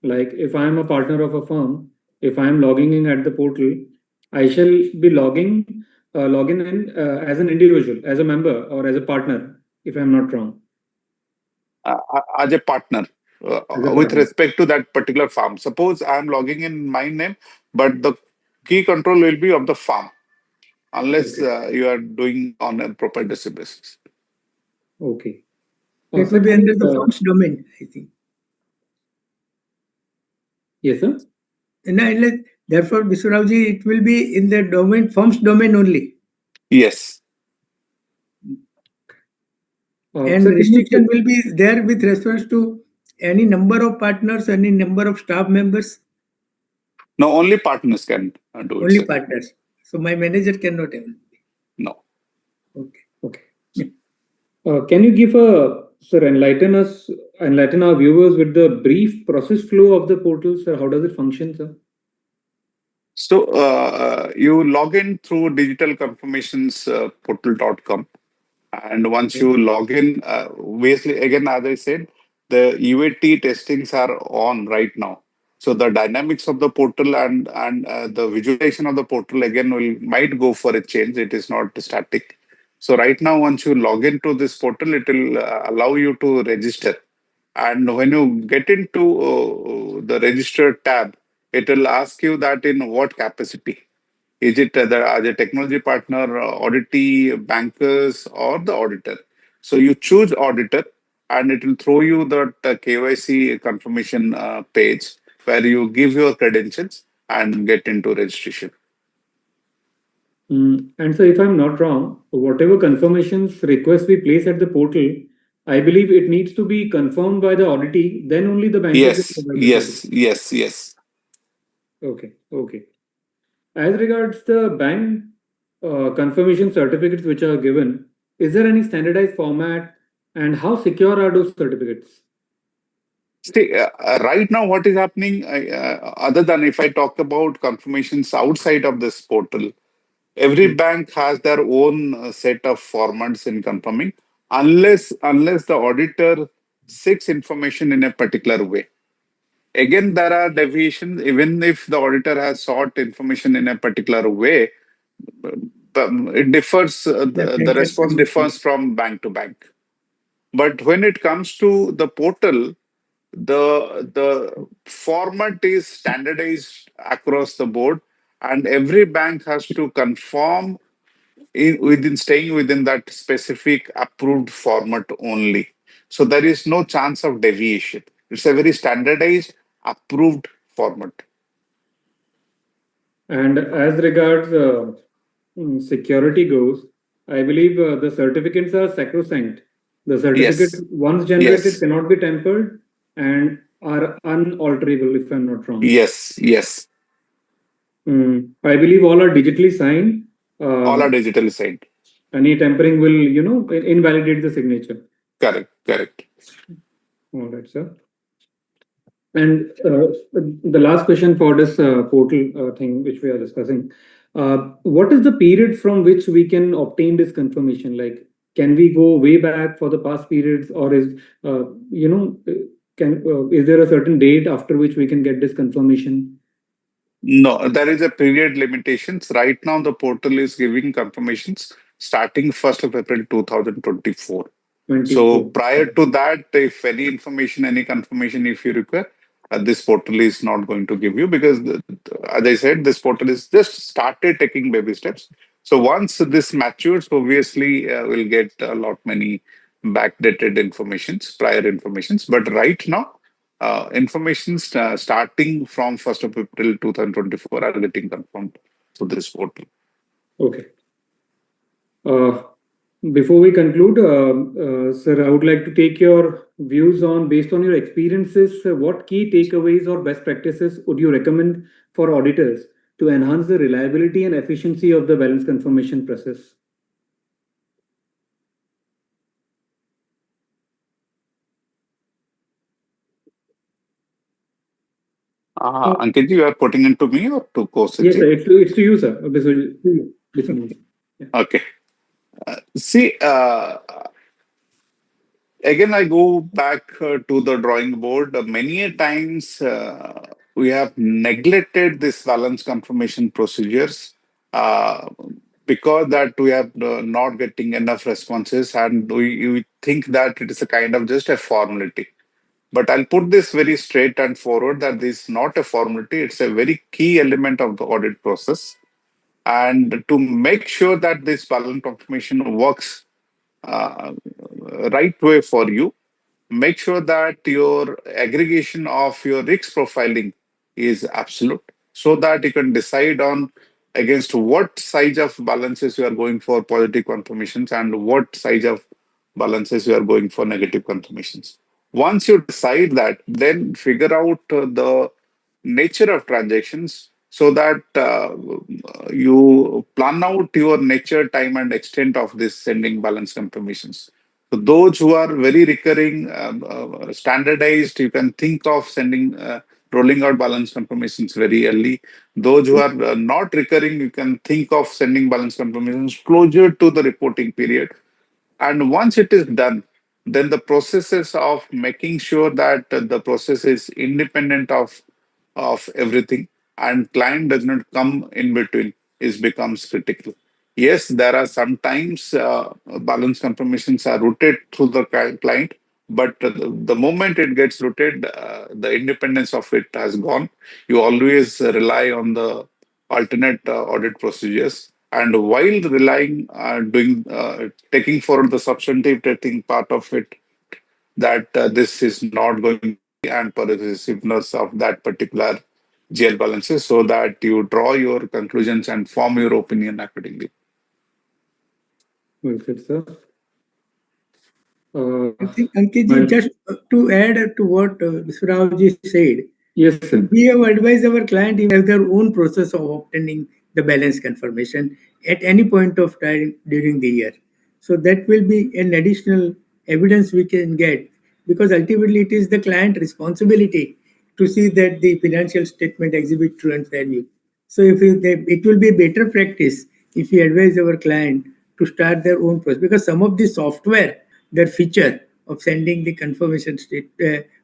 Like if I am a partner of a firm, if I am logging in at the portal, I shall be logging in as an individual, as a member, or as a partner, if I'm not wrong, As a partner as a with partner. respect to that particular farm. Suppose I'm logging in my name, but the key control will be of the farm, unless Okay. you are doing on a proprietorship basis. Okay. It So will be under the uh, firm's domain, I think. yes, sir. Therefore, Biswarauji, it will be in the domain, firm's domain only. Yes. And Sir, can you restriction will be there with reference to any number of partners, any number of staff members, No, only partners can do it, only sir. partners. So my manager cannot have. No. Okay. Okay. Can you give sir, enlighten our viewers with the brief process flow of the portal, sir? How does it function, sir? So you log in through digitalconfirmationsportal.com. And once you log in, basically, again, as I said, the UAT testings are on right now. So the dynamics of the portal and the visualization of the portal again might go for a change. It is not static. So right now, once you log into this portal, it will allow you to register. And when you get into the register tab, it will ask you that in what capacity. Is it as a technology partner, auditee, bankers, or the auditor? So you choose auditor, and it will throw you that KYC confirmation page where you give your credentials and get into registration. And so, if I'm not wrong, whatever confirmations requests we place at the portal, I believe it needs to be confirmed by the auditee, then only the bankers will Yes, provide the yes, certificate. yes, yes. Okay, okay. As regards the bank confirmation certificates which are given, is there any standardized format and how secure are those certificates? See, right now, what is happening, other than if I talk about confirmations outside of this portal, every bank has their own set of formats in confirming, unless the auditor seeks information in a particular way. Again, there are deviations. Even if the auditor has sought information in a particular way, it differs. The bank has response some issue. differs from bank to bank. But when it comes to the portal, the format is standardized across the board, and every bank has to conform within staying within that specific approved format only. So there is no chance of deviation. It's a very standardized, approved format. And as regards security goes, I believe the certificates are sacrosanct. The certificate, Yes, once generated, yes, cannot be tampered and are unalterable, if I'm not wrong. yes, yes. I believe all are digitally signed. All are digitally signed. Any tampering will, invalidate the signature. Correct, correct. All right, sir. And the last question for this portal thing which we are discussing. What is the period from which we can obtain this confirmation? Like, can we go way back for the past periods, or is is there a certain date after which we can get this confirmation? No, there is a period limitations. Right now, the portal is giving confirmations starting 1st of April 2024. So 24. prior to that, if any information, any confirmation, if you require, this portal is not going to give you because, as I said, this portal is just started taking baby steps. So once this matures, obviously we'll get a lot many backdated informations, prior informations. But right now, information starting from 1st of April 2024 are getting confirmed to this portal. Okay. Before we conclude, sir, I would like to take your views on, based on your experiences, what key takeaways or best practices would you recommend for auditors to enhance the reliability and efficiency of the balance confirmation process? Ankit, you are putting into me or to Kaushik? Yes, sir, it's to you, sir. Okay. See, again, I go back to the drawing board. Many a times we have neglected this balance confirmation procedures because that we are not getting enough responses, and we think that it is a kind of just a formality. But I'll put this very straight and forward that this is not a formality, it's a very key element of the audit process. And to make sure that this balance confirmation works uh, right way for you, make sure that your aggregation of your risk profiling is absolute so that you can decide on against what size of balances you are going for positive confirmations and what size of balances you are going for negative confirmations. Once you decide that, then figure out the nature of transactions so that you plan out your nature, time, and extent of this sending balance confirmations. So those who are very recurring, standardized, you can think of sending, rolling out balance confirmations very early. Those who are not recurring, you can think of sending balance confirmations closer to the reporting period. And once it is done, then the processes of making sure that the process is independent of everything and client does not come in between is becomes critical. Yes, there are sometimes balance confirmations are routed through the client, but the moment it gets routed, the independence of it has gone. You always rely on the alternate audit procedures. And while relying, taking forward the substantive testing part of it, that this is not going to be and possessiveness of that particular GL balances so that you draw your conclusions and form your opinion accordingly. Well said, sir. I think, Ankit, just to add to what Mr. Raoji said, yes, sir. we have advised our client to have their own process of obtaining the balance confirmation at any point of time during the year. So that will be an additional evidence we can get, because ultimately it is the client responsibility to see that the financial statement exhibit true and value. So if it will be a better practice if we advise our client to start their own process, because some of the software, their feature of sending the confirmation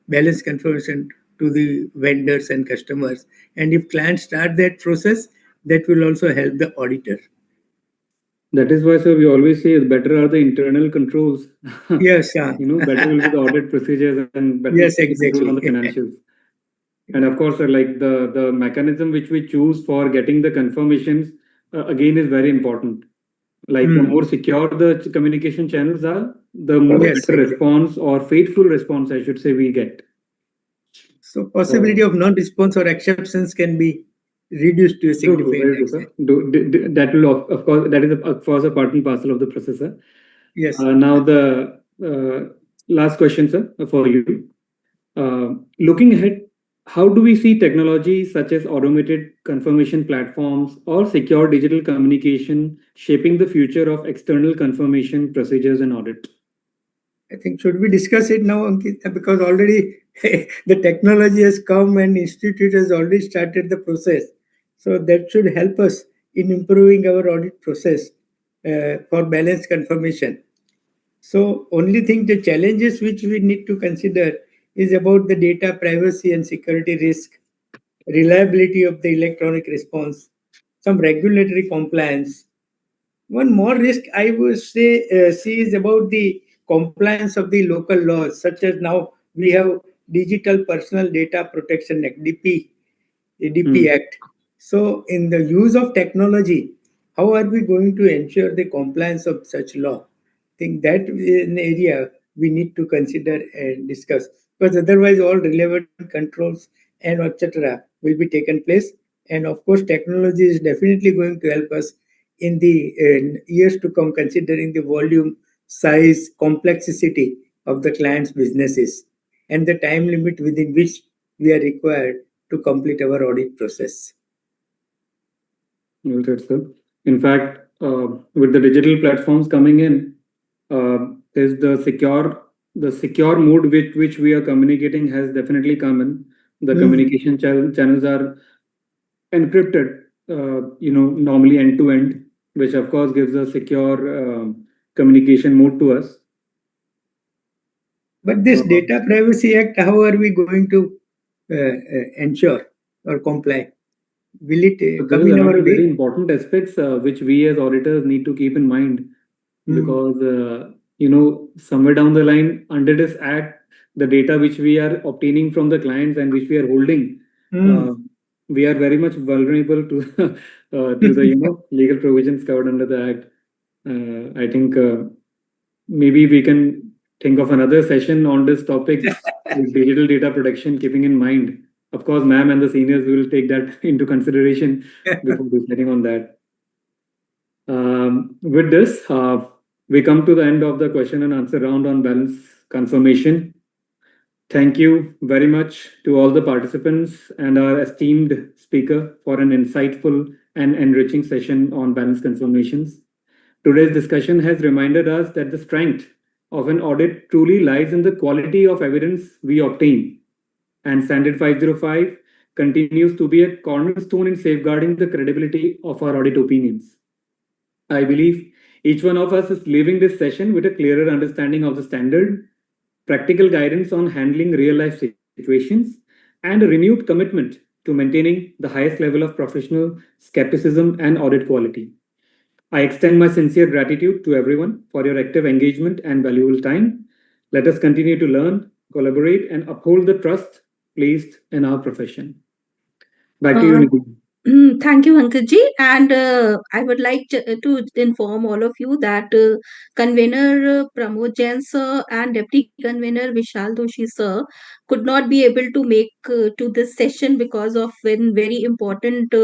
balance confirmation to the vendors and customers, and if clients start that process, that will also help the auditor. That is why, sir, we always say better are the internal controls. Yes, better will be the audit procedures and better yes, will be control on exactly. the financials. And of course, like the mechanism which we choose for getting the confirmations, again, is very important. Like the more secure the communication channels are, the more better response or faithful response, I should say, we get. So possibility of non-response or exceptions can be reduced to a significant extent. That will, of course, that is of course a part and parcel of the process, sir. Yes. Now the last question, sir, for you. Looking ahead, how do we see technology such as automated confirmation platforms or secure digital communication shaping the future of external confirmation procedures and audit? I think should we discuss it now, Ankit? Because already the technology has come and institute has already started the process. So that should help us in improving our audit process for balance confirmation. So only thing, the challenges which we need to consider is about the data privacy and security risk, reliability of the electronic response, some regulatory compliance. One more risk I would say see is about the compliance of the local laws, such as now we have Digital Personal Data Protection Act, DP Act. So in the use of technology, how are we going to ensure the compliance of such law? I think that is an area we need to consider and discuss, because otherwise all relevant controls and etc. will be taken place. And of course, technology is definitely going to help us in the years to come, considering the volume, size, complexity of the client's businesses and the time limit within which we are required to complete our audit process. Well said, sir. In fact, with the digital platforms coming in, is the secure mode with which we are communicating has definitely come in. The communication channels are encrypted, normally end to end, which of course gives a secure communication mode to us. But this Data Privacy Act, how are we going to ensure or comply? Will it come in our way? Very important aspects which we as auditors need to keep in mind, because somewhere down the line under this act, the data which we are obtaining from the clients and which we are holding, we are very much vulnerable to the legal provisions covered under the act. I think maybe we can think of another session on this topic, digital data protection, keeping in mind. Of course, ma'am and the seniors will take that into consideration before deciding on that. With this, we come to the end of the question and answer round on balance confirmation. Thank you very much to all the participants and our esteemed speaker for an insightful and enriching session on balance confirmations. Today's discussion has reminded us that the strength of an audit truly lies in the quality of evidence we obtain. And Standard 505 continues to be a cornerstone in safeguarding the credibility of our audit opinions. I believe each one of us is leaving this session with a clearer understanding of the standard, practical guidance on handling real-life situations, and a renewed commitment to maintaining the highest level of professional skepticism and audit quality. I extend my sincere gratitude to everyone for your active engagement and valuable time. Let us continue to learn, collaborate, and uphold the trust placed in our profession. Back to you, Nidhi. Thank you, Ankitji. And I would like to inform all of you that Convener Pramod Jain sir and Deputy Convener Vishal Doshi sir could not be able to make to this session because of a very important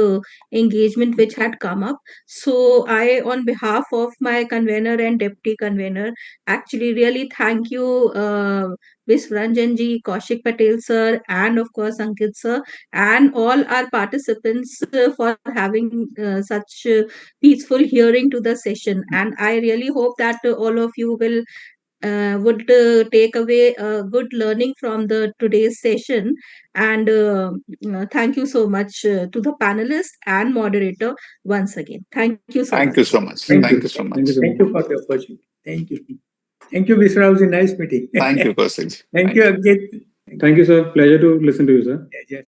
engagement which had come up. So I, on behalf of my convener and deputy convener, actually really thank you, Viswaranjan ji, Kaushik Patel sir, and of course Ankit sir, and all our participants for having such peaceful hearing to the session. And I really hope that all of you will would take away good learning from the today's session. And thank you so much to the panelists and moderator once again. Thank you so much. Thank you so much. Thank you. So much. Thank you for the opportunity. Thank you. Thank you, Mr. Rao. It was a nice meeting. Thank you, Kaushik. Thank you, Ankit. Thank you, sir. Pleasure to listen to you, sir. Yes.